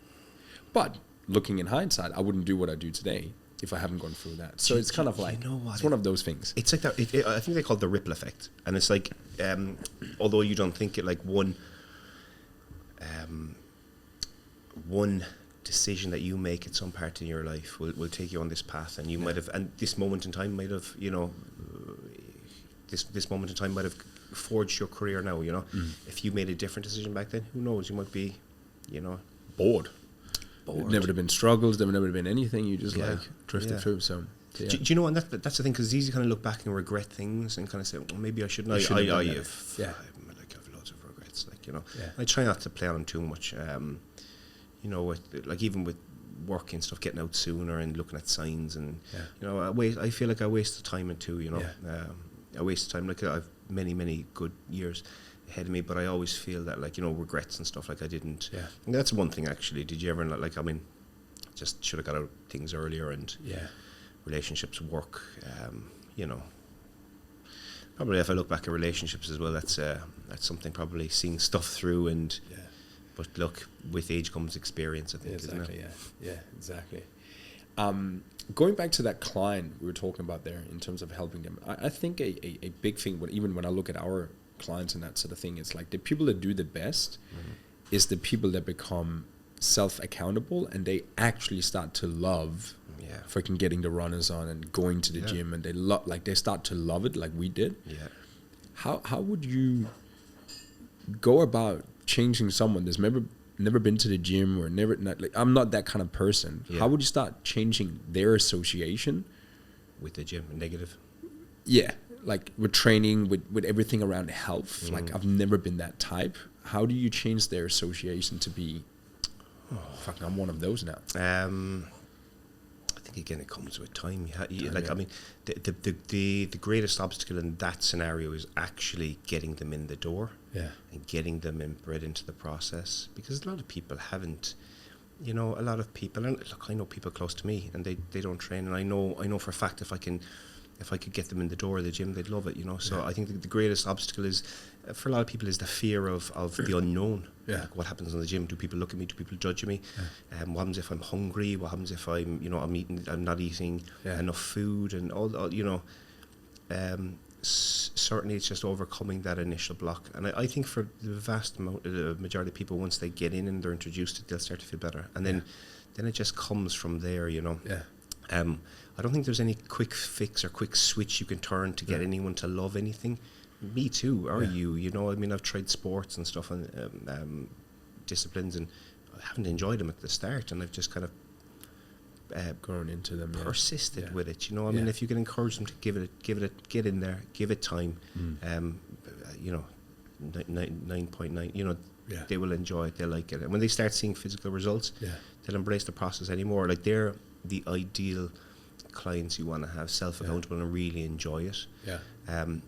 Speaker 2: but looking in hindsight, I wouldn't do what I do today if I haven't gone through that. So it's kind of like, it's one of those things.
Speaker 1: It's like that, I think they call it the ripple effect. And it's like, although you don't think it, like one decision that you make at some part in your life will take you on this path, and you might have, and this moment in time might have, this moment in time might have forged your career now, If you made a different decision back then, who knows, you might be,
Speaker 2: bored. There never have been struggles, there never have been anything, you just like drifted through. So
Speaker 1: do you know, and that's the thing, because it's easy to kind of look back and regret things and kind of say, well, maybe I shouldn't. I have loads of regrets, I try not to play on them too much. Even with work and stuff, getting out sooner and looking at signs, and I feel like I wasted time in two. I wasted time. Like I've many good years ahead of me, but I always feel that regrets and stuff, like I didn't. Yeah. And that's one thing actually. Did you ever just should have got out things earlier, and relationships, work, probably if I look back at relationships as well, that's something, probably seeing stuff through, and but look, with age comes experience, I think,
Speaker 2: exactly, isn't it? Yeah, exactly. Going back to that client we were talking about there in terms of helping them, I think a big thing, even when I look at our clients and that sort of thing, it's like the people that do the best is the people that become self-accountable, and they actually start to love freaking getting the runners on and going to the gym, and they start to love it like we did. How would you go about changing someone that's never been to the gym, or I'm not that kind of person? How would you start changing their association
Speaker 1: with the gym? Negative?
Speaker 2: Like with training, with everything around health. Like, I've never been that type. How do you change their association to be, I'm one of those now?
Speaker 1: I think again it comes with time. I mean, the greatest obstacle in that scenario is actually getting them in the door, and getting them bred into the process. Because a lot of people haven't, and look, I know people close to me, and they don't train, and I know for a fact if I could get them in the door of the gym, they'd love it, So I think the greatest obstacle is, for a lot of people, is the fear of the unknown. Like, what happens in the gym? Do people look at me? Do people judge me? What happens if I'm hungry? What happens if I'm not eating enough food, and all certainly it's just overcoming that initial block. And I think for the majority of people, once they get in and they're introduced to it, they'll start to feel better. And then it just comes from there, I don't think there's any quick fix or quick switch you can turn to get anyone to love anything. Me too, or you, I mean, I've tried sports and stuff, and disciplines, and I haven't enjoyed them at the start, and I've just kind of
Speaker 2: grown into them,
Speaker 1: persisted with it, I mean, if you can encourage them to get in there, give it time, 9.9, they will enjoy it, they'll like it, and when they start seeing physical results, they'll embrace the process anymore. Like, they're the ideal clients you want to have, self-accountable, and really enjoy it.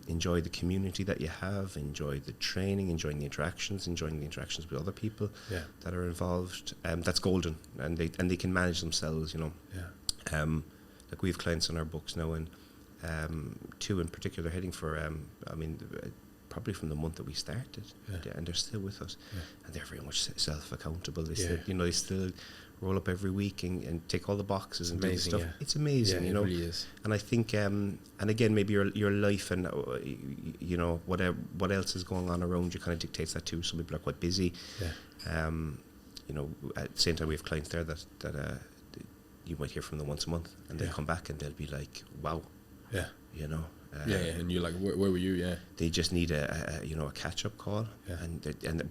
Speaker 1: Enjoy the community that you have, enjoy the training, enjoying the interactions with other people that are involved. That's golden, and they can manage themselves, like, we have clients in our books now, and 2 in particular heading for probably from the month that we started, and they're still with us, and they're very much self-accountable. They still roll up every week and tick all the boxes and do the stuff. It's amazing,
Speaker 2: it really is.
Speaker 1: And I think, and again, maybe your life and what else is going on around you kind of dictates that too. Some people are quite busy. At the same time, we have clients there that you might hear from them once a month, and they'll come back and they'll be like, wow,
Speaker 2: and you're like, where were you?
Speaker 1: They just need a catch-up call,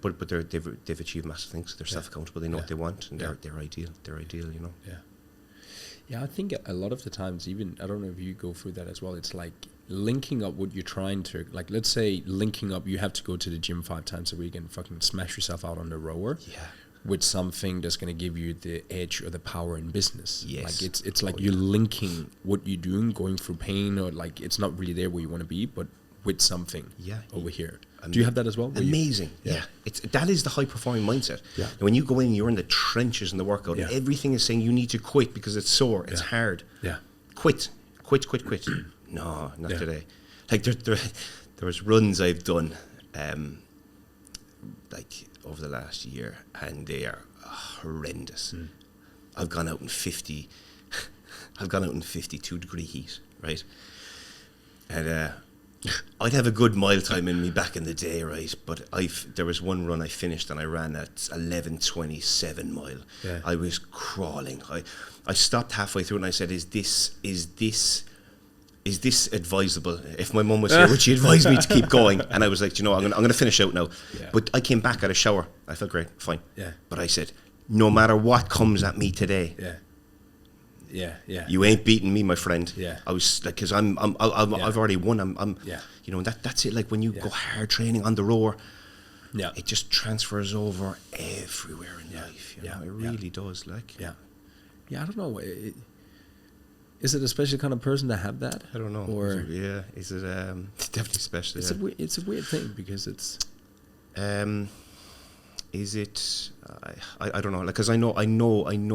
Speaker 1: but they've achieved massive things. So they're self-accountable. They know what they want, and they're ideal. They're ideal,
Speaker 2: Yeah, I think a lot of the times, even, I don't know if you go through that as well, it's like linking up what you're trying to, like, let's say linking up, you have to go to the gym 5 times a week and fucking smash yourself out on the rower. With something that's going to give you the edge or the power in business. Like, it's like you're linking what you're doing, going through pain, or like it's not really there where you want to be, but with something over here. Do you have that as well?
Speaker 1: Amazing. That is the high performing mindset. And when you go in, you're in the trenches in the workout. Everything is saying you need to quit because it's sore, it's hard. Quit. No, not today. Like, there was runs I've done, like, over the last year, and they are horrendous. I've gone out in 52-degree heat, right? And I'd have a good mile time in me back in the day, right? But there was one run I finished, and I ran at 11:27 mile. I was crawling. I stopped halfway through, and I said, "Is this advisable?" If my mum was here, would she advise me to keep going? And I was like, I'm going to finish out now. But I came back out of shower. I felt great, fine. But I said, no matter what comes at me today, you ain't beating me, my friend. I was like, because I've already won. I'm that's it. Like, when you go hard training on the rower, it just transfers over everywhere in life. It really does. Like,
Speaker 2: I don't know. Is it a special kind of person to have that?
Speaker 1: I don't know.
Speaker 2: Or
Speaker 1: is it definitely special?
Speaker 2: It's a weird thing, because it's.
Speaker 1: Is it? I don't know. Like, because I know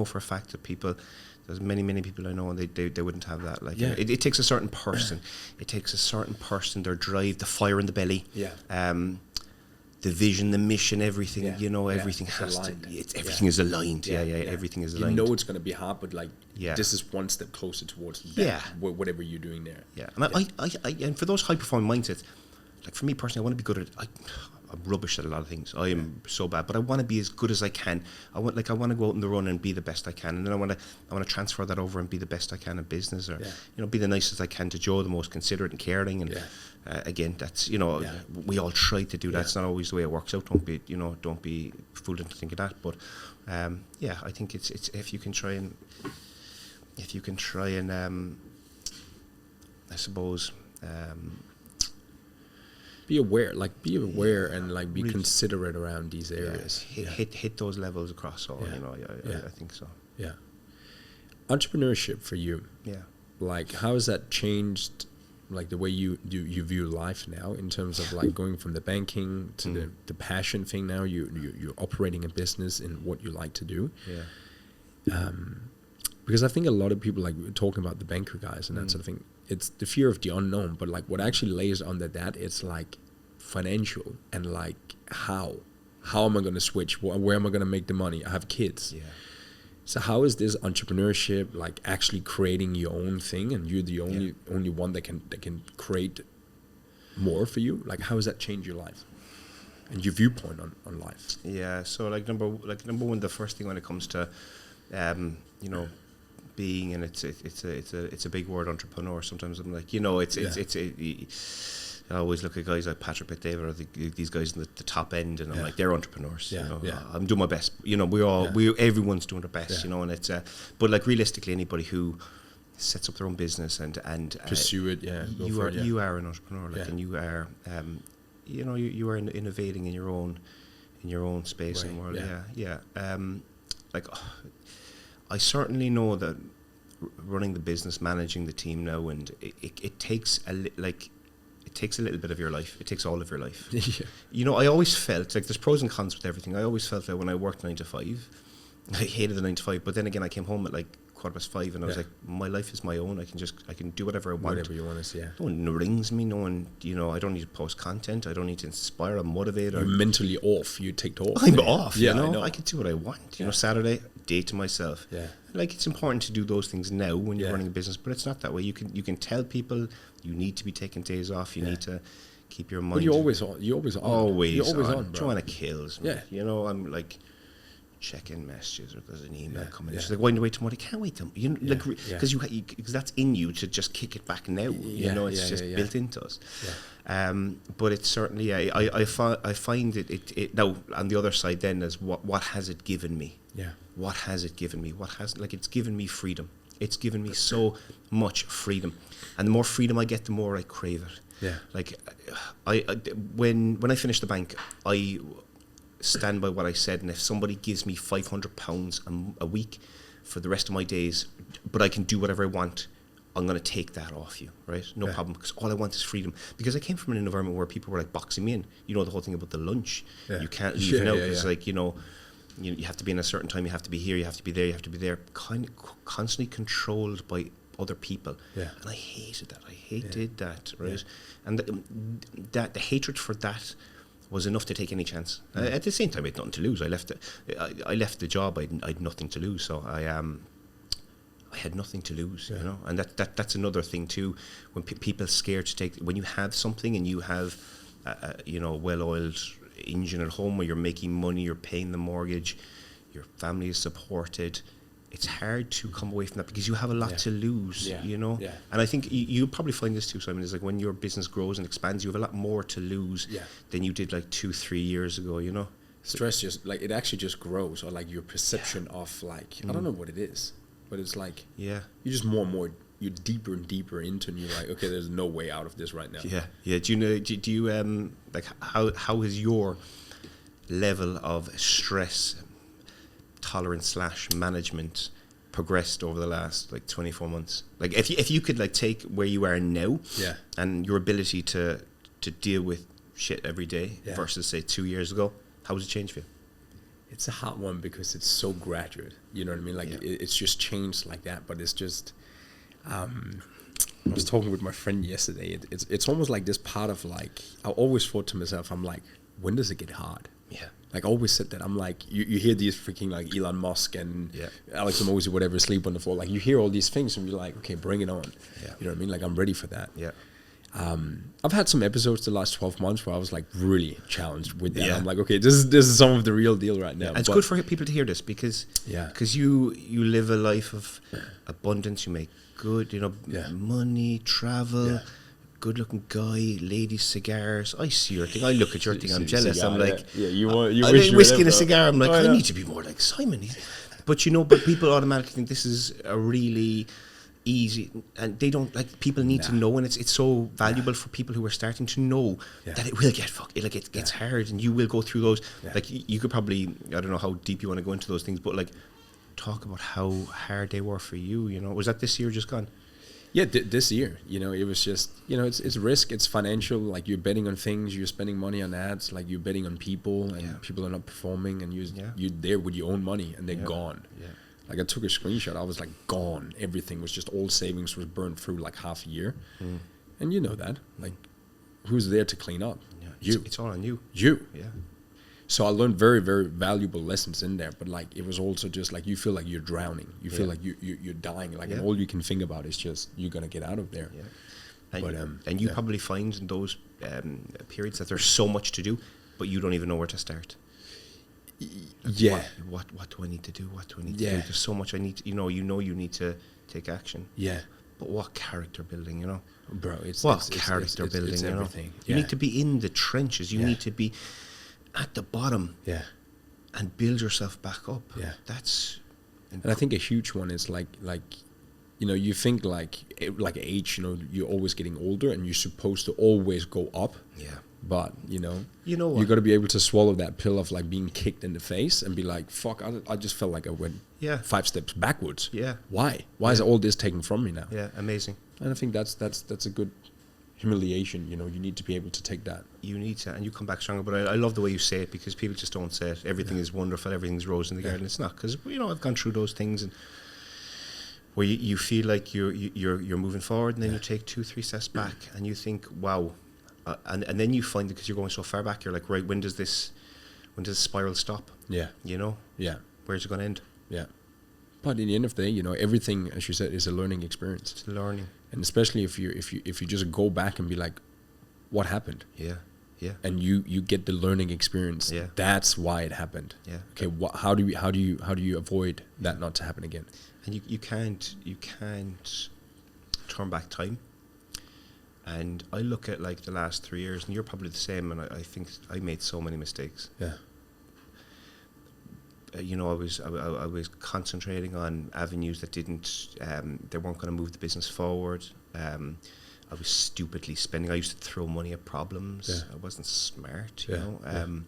Speaker 1: for a fact that people. There's many people I know, and they wouldn't have that. Like, it takes a certain person. It takes a certain person. Their drive, the fire in the belly. The vision, the mission, everything. Everything has aligned. Everything is aligned. Everything is aligned.
Speaker 2: It's going to be hard, but like, this is one step closer towards that, whatever you're doing there.
Speaker 1: And and for those high performing mindsets, like, for me personally, I want to be good at it. I'm rubbish at a lot of things. I am so bad, but I want to be as good as I can. I want to go out on the run and be the best I can, and then I want to transfer that over and be the best I can in business, or be the nicest I can to Joe, the most considerate and caring. And again, that's we all try to do that. It's not always the way it works out. Don't be fooled into thinking that. But I think it's if you can try and I suppose.
Speaker 2: Be aware and like be really considerate around these areas.
Speaker 1: Hit those levels across all. I think so.
Speaker 2: Yeah. Entrepreneurship for you.
Speaker 1: Yeah.
Speaker 2: Like, how has that changed, like the way you view life now, in terms of like going from the banking to the passion thing? Now you're operating a business in what you like to do.
Speaker 1: Yeah.
Speaker 2: Because I think a lot of people, like, talking about the banker guys and that sort of thing, it's the fear of the unknown, but like what actually lays under that, it's like financial and like how am I going to switch? Where am I going to make the money? I have kids.
Speaker 1: Yeah.
Speaker 2: So how is this entrepreneurship like actually creating your own thing, and you're the only one that can create more for you? Like, how has that changed your life and your viewpoint on life?
Speaker 1: Yeah. So like number one, the first thing when it comes to being, and it's a big word, entrepreneur. Sometimes I'm like, I always look at guys like Patrick Bet-David or these guys in the top end, and I'm like, they're entrepreneurs. I'm doing my best. Everyone's doing their best. And it's but like realistically, anybody who sets up their own business and
Speaker 2: pursue it,
Speaker 1: you are an entrepreneur. Like, and you are you are innovating in your own space and world. Like, I certainly know that running the business, managing the team now, and it takes a little bit of your life. It takes all of your life. I always felt like there's pros and cons with everything. I always felt that when I worked 9 to 5, I hated the 9 to 5. But then again, I came home at like 5:15, and I was like, my life is my own. I can do whatever I want.
Speaker 2: Whatever you want to see. Yeah.
Speaker 1: No one rings me. No one. I don't need to post content. I don't need to inspire or motivate.
Speaker 2: You're mentally off. You take off.
Speaker 1: I'm off. I know. I can do what I want. Saturday, day to myself.
Speaker 2: Yeah.
Speaker 1: Like, it's important to do those things now when you're running a business, but it's not that way. You can tell people you need to be taking days off. You need to keep your mind.
Speaker 2: But you're always on. You're always on.
Speaker 1: Joanna kills me.
Speaker 2: Yeah.
Speaker 1: I'm like checking messages, or there's an email coming. She's like, why don't you wait tomorrow? I can't wait tomorrow. Because because that's in you to just kick it back now. It's just built into us. Yeah. But it's certainly I find it now on the other side then is what has it given me?
Speaker 2: Yeah.
Speaker 1: What has it given me? It's given me freedom. It's given me so much freedom, and the more freedom I get, the more I crave it.
Speaker 2: Yeah.
Speaker 1: Like, when I finish the bank, I stand by what I said, and if somebody gives me £500 a week for the rest of my days, but I can do whatever I want, I'm going to take that off you, right? No problem, because all I want is freedom. Because I came from an environment where people were like boxing me in. The whole thing about the lunch. You can't leave now because you have to be in a certain time, you have to be here, you have to be there, constantly controlled by other people.
Speaker 2: Yeah.
Speaker 1: And I hated that. I hated that, right? Yeah. And the hatred for that was enough to take any chance. At the same time, I had nothing to lose. I left the job. I had nothing to lose. So I had nothing to lose, And that's another thing too. When people are scared to take, when you have something and you have, well-oiled engine at home where you're making money, you're paying the mortgage, your family is supported, it's hard to come away from that because you have a lot to lose, And I think you probably find this too, Simon, is like when your business grows and expands, you have a lot more to lose than you did like 2-3 years ago,
Speaker 2: Stress just, like, it actually just grows, or like your perception of, like, I don't know what it is, but it's like, you're just more and more, you're deeper and deeper into, and you're like, okay, there's no way out of this right now.
Speaker 1: Do you like, how has your level of stress tolerance / management progressed over the last like 24 months? Like, if you could like take where you are now and your ability to deal with shit every day versus say 2 years ago, how has it changed for you?
Speaker 2: It's a hard one because it's so graduate, you know what I mean? Like, it's just changed like that, but it's just, I was talking with my friend yesterday. It's almost like this part of, like, I always thought to myself, I'm like, when does it get hard?
Speaker 1: Yeah.
Speaker 2: Like, I always said that. I'm like, you hear these freaking, like, Elon Musk and Alex Hormozi, whatever, sleep on the floor. Like, you hear all these things and you're like, okay, bring it on. Yeah. You know what I mean? Like, I'm ready for that.
Speaker 1: Yeah.
Speaker 2: I've had some episodes the last 12 months where I was like really challenged with that. I'm like, okay, this is some of the real deal right now.
Speaker 1: And it's good for people to hear this because you live a life of abundance. You make good, money, travel, good looking guy, ladies, cigars. I see your thing. I look at your thing. I'm jealous.
Speaker 2: Cigar,
Speaker 1: I'm like,
Speaker 2: you
Speaker 1: whiskey and a cigar. I'm like, I need to be more like Simon. But people automatically think this is a really easy, and they don't like. People need to know, and it's so valuable for people who are starting to know that it will get fucked. Like it gets hard, and you will go through those. Like you could probably, I don't know how deep you want to go into those things, but like talk about how hard they were for you. Was that this year just gone?
Speaker 2: Yeah, this year, it was just, it's risk, it's financial. Like you're betting on things, you're spending money on ads, like you're betting on people, and people are not performing, and you're there with your own money, and they're gone. Yeah. Like I took a screenshot, I was like gone. Everything was just, all savings was burned through like half a year. And that, like who's there to clean up?
Speaker 1: It's all on you.
Speaker 2: Yeah. So I learned very, very valuable lessons in there, but like it was also just like you feel like you're drowning. You feel like you're dying. Like and all you can think about is just you're gonna get out of there.
Speaker 1: And you probably find in those periods that there's so much to do, but you don't even know where to start. What do I need to do? What do I need to do? There's so much I need to, you need to take action. But what character building,
Speaker 2: Bro, it's
Speaker 1: character building,
Speaker 2: it's everything.
Speaker 1: You need to be in the trenches. You need to be at the bottom. And build yourself back up. That's
Speaker 2: and I think a huge one is like you think like age, you're always getting older and you're supposed to always go up. But you got to be able to swallow that pill of like being kicked in the face and be like, fuck, I just felt like I went 5 steps backwards. Why is all this taken from me now?
Speaker 1: Amazing.
Speaker 2: And I think that's a good humiliation. You need to be able to take that.
Speaker 1: You need to, and you come back stronger. But I love the way you say it, because people just don't say it. Everything is wonderful, everything's rose in the garden. It's not, because I've gone through those things, and where you feel like you're moving forward, and then you take 2-3 steps back, and you think, wow, and then you find it, because you're going so far back, you're like, right, when does this spiral stop? Where's it going to end?
Speaker 2: But in the end of the day, everything, as you said, is a learning experience.
Speaker 1: It's learning. And
Speaker 2: especially if you just go back and be like, what happened? And you get the learning experience. That's why it happened. Okay, how do you avoid that not to happen again?
Speaker 1: And you can't turn back time. And I look at like the last 3 years, and you're probably the same, and I think I made so many mistakes. I was concentrating on avenues that they weren't going to move the business forward. I was stupidly spending. I used to throw money at problems. I wasn't smart, And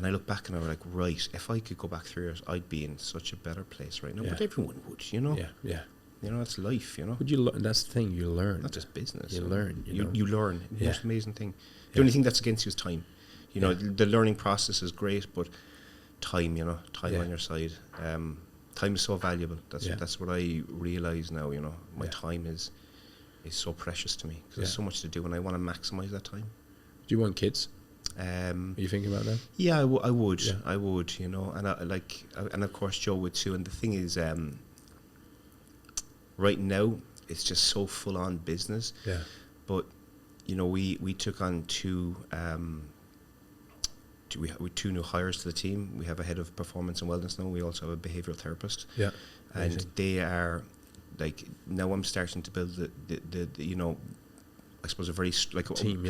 Speaker 1: I look back and I was like, right, if I could go back 3 years, I'd be in such a better place right now. But everyone would, That's life,
Speaker 2: But that's the thing, you learn.
Speaker 1: Not just business.
Speaker 2: You learn.
Speaker 1: You learn. The most amazing thing. The only thing that's against you is time. The learning process is great, but time, time on your side. Time is so valuable. That's what I realize now. My time is so precious to me, because there's so much to do, and I want to maximize that time.
Speaker 2: Do you want kids? Are you thinking about that?
Speaker 1: Yeah, I would. Yeah. I would. And and of course Joe would too. And the thing is, right now it's just so full on business. But we took on two new hires to the team. We have a head of performance and wellness now. We also have a behavioral therapist. And they are like, now I'm starting to build the I suppose a very like
Speaker 2: team.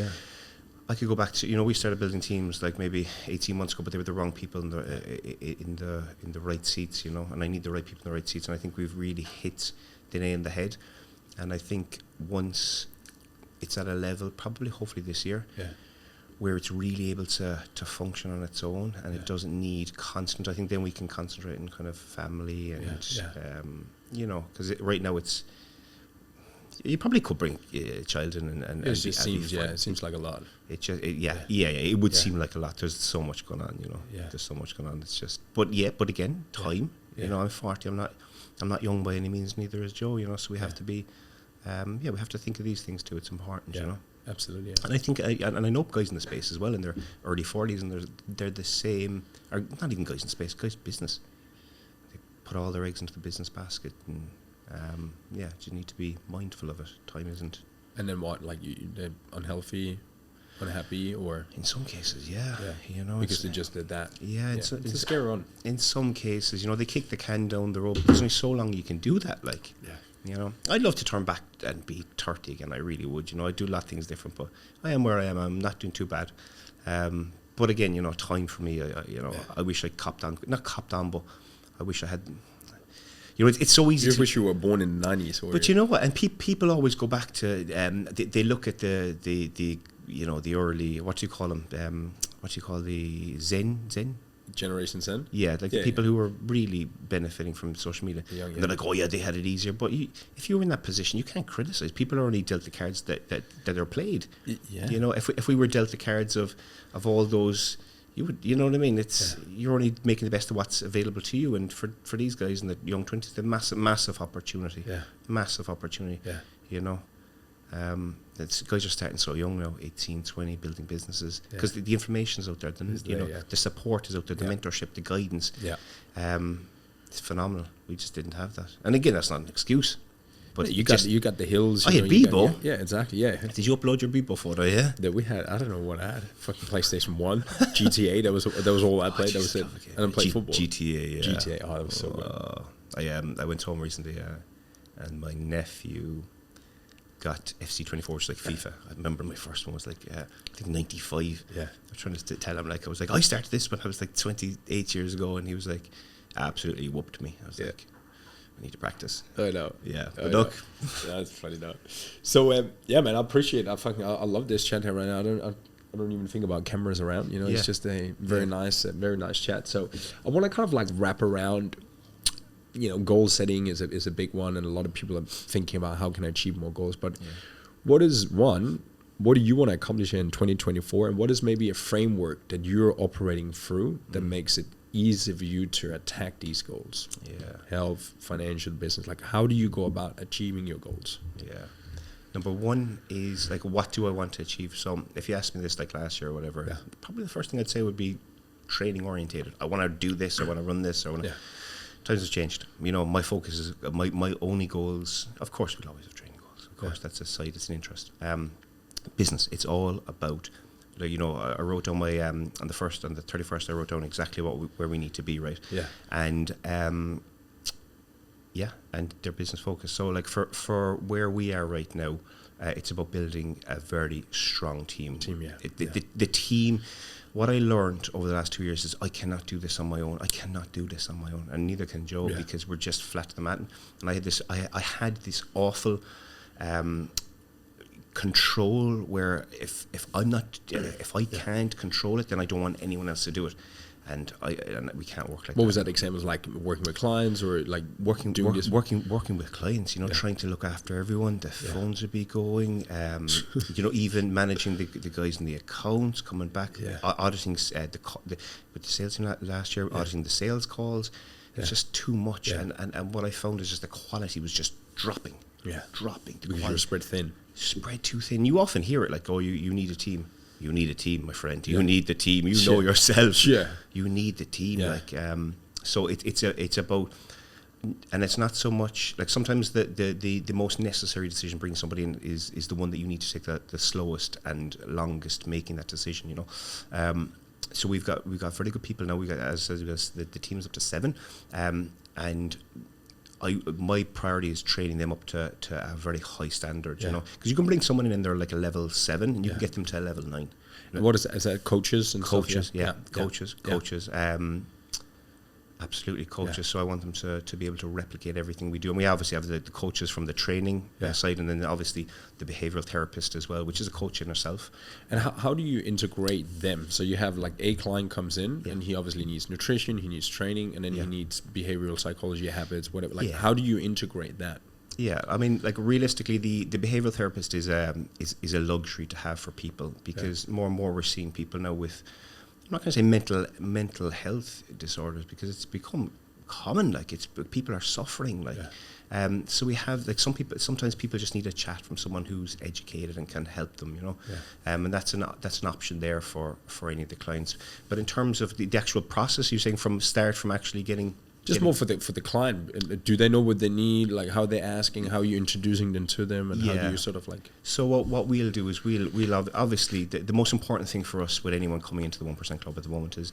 Speaker 1: I could go back to we started building teams like maybe 18 months ago, but they were the wrong people in the right seats, and I need the right people in the right seats, and I think we've really hit the nail in the head. And I think once it's at a level, probably hopefully this year, where it's really able to function on its own, and it doesn't need constant. I think then we can concentrate on kind of family and because right now it's. You probably could bring a child in and
Speaker 2: it just seems it seems like a lot.
Speaker 1: It would seem like a lot. There's so much going on, There's so much going on. It's just, but again, time. I'm 40. I'm not young by any means. Neither is Joe. So we have to be. We have to think of these things too. It's important,
Speaker 2: Absolutely.
Speaker 1: And I think, and I know guys in the space as well in their early 40s, and they're the same. Or not even guys in space. Guys in business. They put all their eggs into the business basket, and you need to be mindful of it. Time isn't
Speaker 2: And then what? Like they're unhealthy, unhappy, or
Speaker 1: in some cases, you know,
Speaker 2: because they just did that.
Speaker 1: Yeah,
Speaker 2: it's a scary one.
Speaker 1: In some cases, you know, they kick the can down the road. There's only so long you can do that. Like, you know, I'd love to turn back and be 30 again. I really would. You know, I do a lot of things different, but I am where I am. I'm not doing too bad. But again, you know, time for me. I wish I not copped on, but I wish I had. You know, it's so easy.
Speaker 2: You wish you were born in the 90s.
Speaker 1: But you know what? And people always go back to. They look at the you know, the early, what do you call them? What do you call the Zen?
Speaker 2: Generation Zen?
Speaker 1: Yeah, like the people who were really benefiting from social media. They're like, oh yeah, they had it easier. But if you're in that position, you can't criticize. People are only dealt the cards that are played.
Speaker 2: Yeah.
Speaker 1: You know, if we were dealt the cards of all those, you know what I mean? It's you're only making the best of what's available to you. And for these guys in the young 20s, the massive opportunity. Yeah. Massive opportunity. Yeah. You know. Guys are starting so young now, 18, 20, building businesses, because the information's out there, the support is out there, the mentorship, the guidance. It's phenomenal. We just didn't have that. And again, that's not an excuse. But
Speaker 2: you got the hills.
Speaker 1: I had Bebo.
Speaker 2: Yeah, exactly. Yeah.
Speaker 1: Did you upload your Bebo photo? Yeah.
Speaker 2: That we had. I don't know what I had. Fucking PlayStation 1, GTA. That was all I played. That was it. And then played football.
Speaker 1: GTA. Yeah.
Speaker 2: GTA. Oh, that was so good.
Speaker 1: I went home recently, and my nephew got FC24, which is like FIFA. I remember my first one was like, I think 95. Yeah. I was trying to tell him, like, I was like, I started this when I was like 28 years ago, and he was like, absolutely whooped me. I was like, I need to practice.
Speaker 2: I know.
Speaker 1: Yeah. But look.
Speaker 2: That's funny though. So, yeah, man, I appreciate it. I love this chat here right now. I don't even think about cameras around, you know, it's just a very nice chat. So I want to kind of like wrap around, you know, goal setting is a big one, and a lot of people are thinking about how can I achieve more goals. But what do you want to accomplish in 2024, and what is maybe a framework that you're operating through that makes it easy for you to attack these goals? Health, financial, business. Like, how do you go about achieving your goals?
Speaker 1: Number one is like, what do I want to achieve? So if you asked me this like last year or whatever, probably the first thing I'd say would be training orientated. I want to do this, I want to run this, I want to. Times have changed. You know, my focus is my only goals. Of course, we'll always have training goals. Of course, that's a side. It's an interest. Business. It's all about. Like, you know, I wrote down my on the 1st and the 31st. I wrote down exactly where we need to be, right? Yeah. And and their business focus. So like for where we are right now, it's about building a very strong team. The team. What I learned over the last 2 years is I cannot do this on my own. I cannot do this on my own, and neither can Joe, because we're just flat to the mat. And I had this awful control where if I can't control it, then I don't want anyone else to do it. And we can't work like that.
Speaker 2: What was that example? Like working with clients, or like working
Speaker 1: with clients, you know, trying to look after everyone. The phones would be going, you know, even managing the guys in the accounts, coming back, auditing with the sales team last year, auditing the sales calls. It's just too much. And what I found is just the quality was just dropping. Dropping.
Speaker 2: Because you're spread thin.
Speaker 1: Spread too thin. You often hear it like, oh, you need a team. You need a team, my friend. You need the team. You know yourself. You need the team. Like, so it's about, and it's not so much like sometimes the most necessary decision bringing somebody in is the one that you need to take the slowest and longest making that decision. You know, so we've got very good people now. We got the team's up to 7, and my priority is training them up to a very high standard, you know, because you can bring someone in and they're like a level 7 and you can get them to a level 9.
Speaker 2: What is that? Is that coaches and
Speaker 1: coaches?
Speaker 2: Stuff?
Speaker 1: Coaches. Absolutely, coaches. So I want them to be able to replicate everything we do, and we obviously have the coaches from the training side, and then obviously the behavioural therapist as well, which is a coach in herself.
Speaker 2: And how do you integrate them? So you have like a client comes in, and he obviously needs nutrition, he needs training, and then he needs behavioural psychology, habits, whatever. Like, how do you integrate that?
Speaker 1: Yeah, I mean, like realistically, the behavioural therapist is a luxury to have for people, because more and more we're seeing people now with, I'm not going to say mental health disorders, because it's become common. Like, people are suffering. Like, so we have like sometimes people just need a chat from someone who's educated and can help them. You know, and that's an option there for any of the clients. But in terms of the actual process, you're saying from actually getting
Speaker 2: Just more for the client. Do they know what they need? Like how they're asking, how you're introducing them to them, and how do you sort of like?
Speaker 1: So what we'll do is we'll obviously the most important thing for us with anyone coming into the 1% Club at the moment is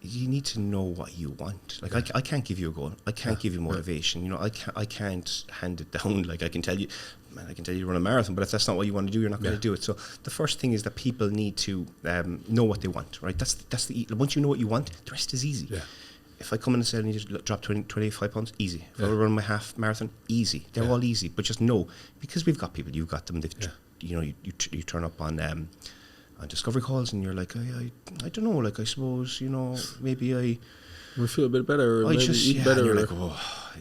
Speaker 1: you need to know what you want. Like I can't give you a goal. I can't give you motivation. You know, I can't hand it down. Like I can tell you to run a marathon, but if that's not what you want to do, you're not going to do it. So the first thing is that people need to know what they want. Right. That's once you know what you want, the rest is easy. Yeah. If I come in and say I need to drop 25 pounds, easy. If I run my half marathon, easy. They're all easy, but just know, because we've got people, you've got them. You know, you turn up on discovery calls and you're like, I don't know, like I suppose, you know, maybe I
Speaker 2: will feel a bit better, or maybe eat better.
Speaker 1: You're like,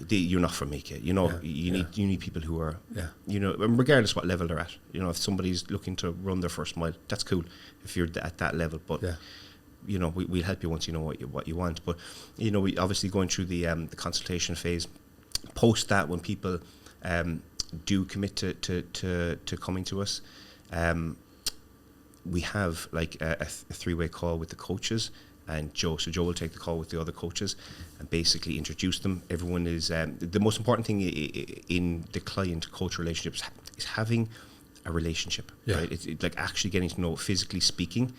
Speaker 1: you're not for me, kid. You know, you need people who are, you know, regardless what level they're at. You know, if somebody's looking to run their first mile, that's cool if you're at that level. But you know, we'll help you once you know what you want. But you know, we obviously going through the consultation phase. Post that, when people do commit to coming to us, we have like a three-way call with the coaches and Joe. So Joe will take the call with the other coaches and basically introduce them. Everyone is the most important thing in the client-coach relationships is having a relationship, right? It's like actually getting to know, physically speaking.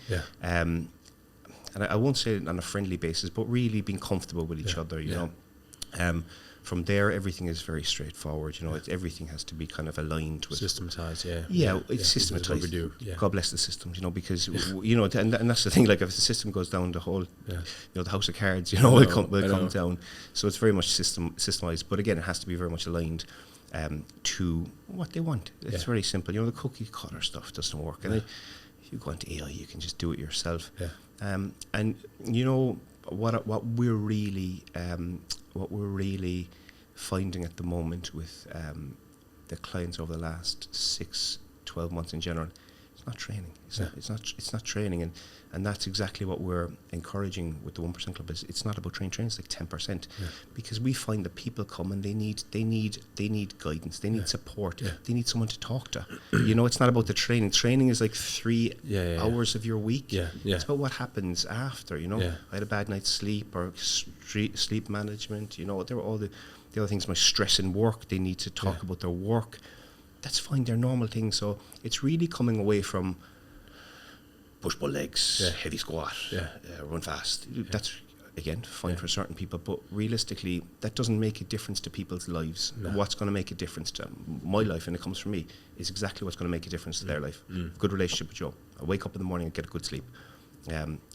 Speaker 1: And I won't say it on a friendly basis, but really being comfortable with each other, you know. From there, everything is very straightforward. You know, everything has to be kind of aligned with
Speaker 2: systematized.
Speaker 1: It's systematized.
Speaker 2: We do.
Speaker 1: God bless the systems, you know, because you know, and that's the thing. Like if the system goes down, the whole, you know, the house of cards, you know, will come down. So it's very much systemized. But again, it has to be very much aligned to what they want. It's very simple. You know, the cookie cutter stuff doesn't work, and if you go into AI, you can just do it yourself. And you know what we're really finding at the moment with the clients over the last 6-12 months in general, it's not training. It's not training, and that's exactly what we're encouraging with the 1% Club. Is it's not about training. It's like 10%, because we find that people come and they need guidance. They need support. They need someone to talk to. You know, it's not about the training. Training is like 3 hours of your week. It's about what happens after. You know, I had a bad night's sleep, or sleep management. You know, there were all the other things. My stress in work. They need to talk about their work. That's fine, they're normal things. So it's really coming away from push-pull legs, heavy squat, run fast. That's, again, fine for certain people, but realistically, that doesn't make a difference to people's lives. What's going to make a difference to my life, and it comes from me, is exactly what's going to make a difference to their life. Good relationship with Joe. I wake up in the morning and get a good sleep.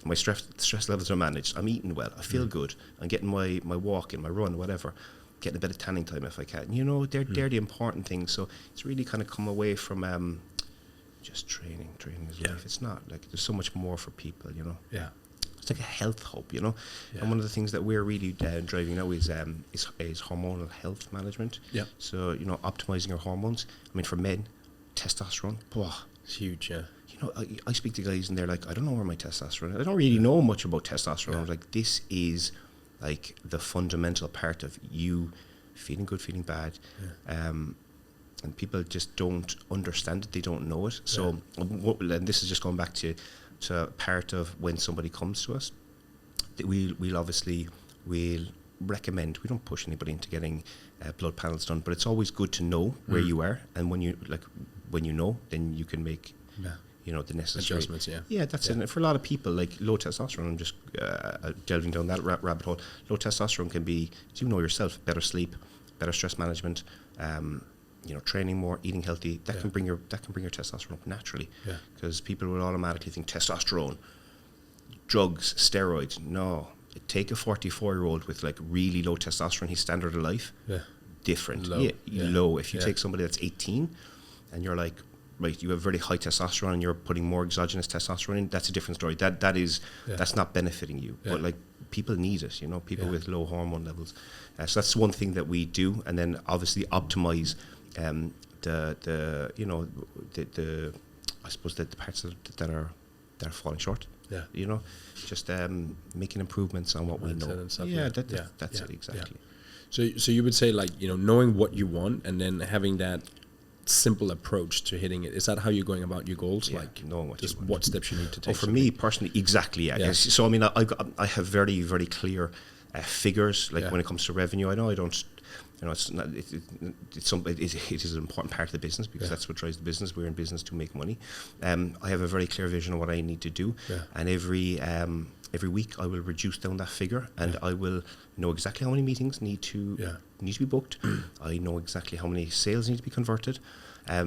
Speaker 1: My stress levels are managed. I'm eating well. I feel good. I'm getting my walk in, my run, whatever. Getting a bit of tanning time if I can. You know, they're the important things. So it's really kind of come away from just training is life. It's not like, there's so much more for people, you know. It's like a health hub, you know. And one of the things that we're really driving now is hormonal health management. So, you know, optimizing your hormones. I mean, for men, testosterone,
Speaker 2: it's huge.
Speaker 1: You know, I speak to guys and they're like, I don't know where my testosterone is. I don't really know much about testosterone. I was like, this is like the fundamental part of you feeling good, feeling bad. And people just don't understand it. They don't know it. So, and this is just going back to part of when somebody comes to us, that we'll obviously recommend. We don't push anybody into getting blood panels done, but it's always good to know where you are, and when you know, then you can make you know, the necessary
Speaker 2: adjustments.
Speaker 1: That's it. And for a lot of people, like low testosterone, I'm just delving down that rabbit hole. Low testosterone can be, as you know yourself, better sleep, better stress management, you know, training more, eating healthy. That can bring your testosterone up naturally. Because people will automatically think testosterone, drugs, steroids. No, take a 44-year-old with like really low testosterone. His standard of life, different. Low. If you take somebody that's 18, and you're like, right, you have very high testosterone and you're putting more exogenous testosterone in, that's a different story. That's not benefiting you. But like, people need it, you know, people with low hormone levels. So that's one thing that we do, and then obviously optimize the you know, the I suppose the parts that are falling short. You know, just making improvements on what we know. That's it exactly.
Speaker 2: So you would say, like, you know, knowing what you want and then having that simple approach to hitting it. Is that how you're going about your goals? Like,
Speaker 1: knowing
Speaker 2: what steps you need to take?
Speaker 1: For me personally, exactly. So I mean, I have very, very clear figures, like when it comes to revenue. I know I don't. It's not. It is an important part of the business because that's what drives the business. We're in business to make money. I have a very clear vision of what I need to do, and every week I will reduce down that figure, and I will know exactly how many meetings need to be booked. I know exactly how many sales need to be converted. I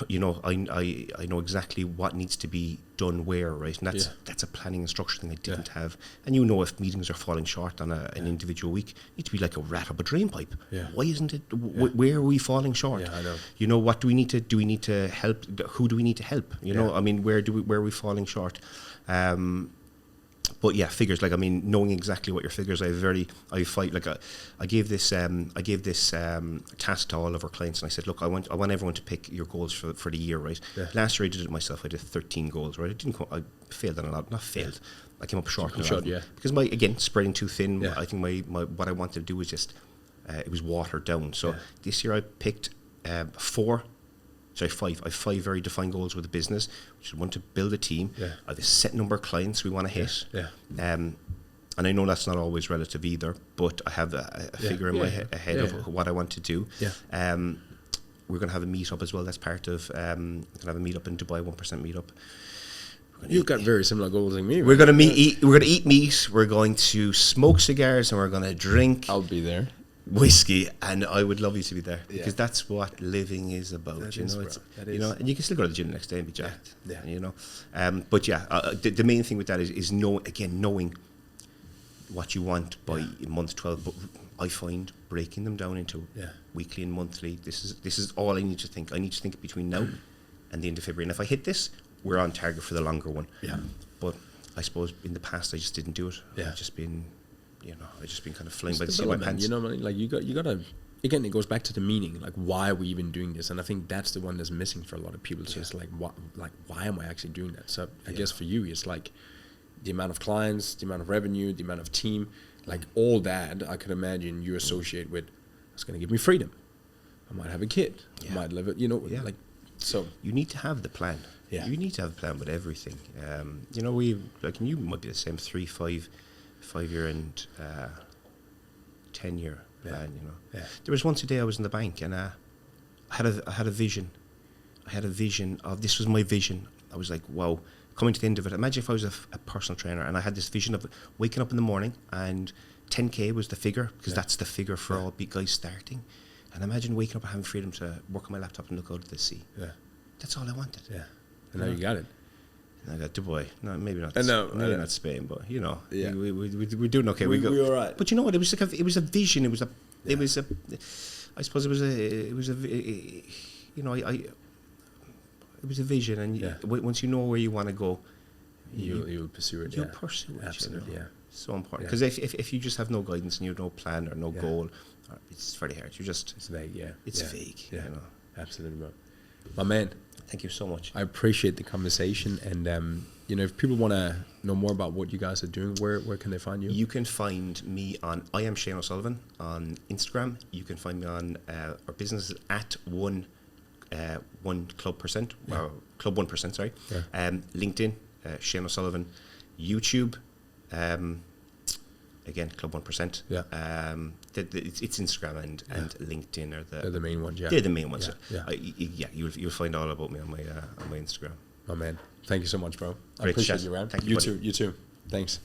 Speaker 1: know, I know exactly what needs to be done where, right? And that's a planning and structure thing I didn't have. And if meetings are falling short on an individual week, it needs to be like a rat up a drain pipe. Why isn't it? Where are we falling short?
Speaker 2: I know.
Speaker 1: What do we need to? Do we need to help? Who do we need to help? I mean, where are we falling short? But figures, like, I mean, knowing exactly what your figures, I gave this task to all of our clients, and I said, look, I want everyone to pick your goals for the year, right? Last year I did it myself. I did 13 goals, right? I failed on a lot, not failed. I came up short, because spreading too thin. I think my what I wanted to do was just it was watered down. So this year I picked 5. I have 5 very defined goals with the business, which is one, to build a team. I have a set number of clients we want to hit. And I know that's not always relative either, but I have a figure in my head of what I want to do. We're going to have a meetup as well. That's part of, we're going to have a meetup in Dubai, 1% meetup.
Speaker 2: You've got very similar goals like me.
Speaker 1: We're going to eat meat. We're going to smoke cigars, and we're going to drink.
Speaker 2: I'll be there.
Speaker 1: Whiskey, and I would love you to be there because that's what living is about. And you can still go to the gym the next day and be jacked. The main thing with that is knowing what you want by month 12. But I find breaking them down into weekly and monthly. This is all I need to think. I need to think between now and the end of February. And if I hit this, we're on target for the longer one. But I suppose in the past I just didn't do it. I've just been kind of flying by the seat of my pants.
Speaker 2: Like you gotta. Again, it goes back to the meaning. Like, why are we even doing this? And I think that's the one that's missing for a lot of people. So it's like, why am I actually doing that? So I guess for you, it's like the amount of clients, the amount of revenue, the amount of team, like all that. I could imagine you associate with. It's going to give me freedom. I might have a kid. I might live it. Like so. You
Speaker 1: need to have the plan. You need to have a plan with everything. And you might be the same 3, 5-year and 10-year plan. There was once a day I was in the bank, and I had a vision. I had a vision of, this was my vision. I was like, wow, coming to the end of it. Imagine if I was a personal trainer, and I had this vision of waking up in the morning, and 10K was the figure, because that's the figure for all big guys starting. And imagine waking up and having freedom to work on my laptop and look out at the sea. That's all I wanted.
Speaker 2: And now you got it.
Speaker 1: I got Dubai. No, maybe not. Maybe not Spain, but we're doing okay.
Speaker 2: We're all right.
Speaker 1: But you know what? It was like it was a vision. It was a. I suppose it was a. It was a vision, and once you know where you want to go,
Speaker 2: you'll pursue it.
Speaker 1: You'll pursue it.
Speaker 2: Absolutely,
Speaker 1: So important, because if you just have no guidance and you have no plan or no goal, it's very hard. It's
Speaker 2: vague.
Speaker 1: It's vague.
Speaker 2: Absolutely, bro. My man.
Speaker 1: Thank you so much.
Speaker 2: I appreciate the conversation, and if people want to know more about what you guys are doing, where can they find you?
Speaker 1: You can find me on I am Shane O'Sullivan on Instagram. You can find me on our business at one Club 1%, Club 1%. Sorry, LinkedIn, Shane O'Sullivan, YouTube. Again, Club 1%. It's Instagram and LinkedIn are
Speaker 2: they're the main ones.
Speaker 1: They're the main ones. You'll find all about me on my Instagram.
Speaker 2: Oh man, thank you so much, bro. I
Speaker 1: Great
Speaker 2: appreciate
Speaker 1: chat.
Speaker 2: you, man.
Speaker 1: Thank you,
Speaker 2: You too. Thanks.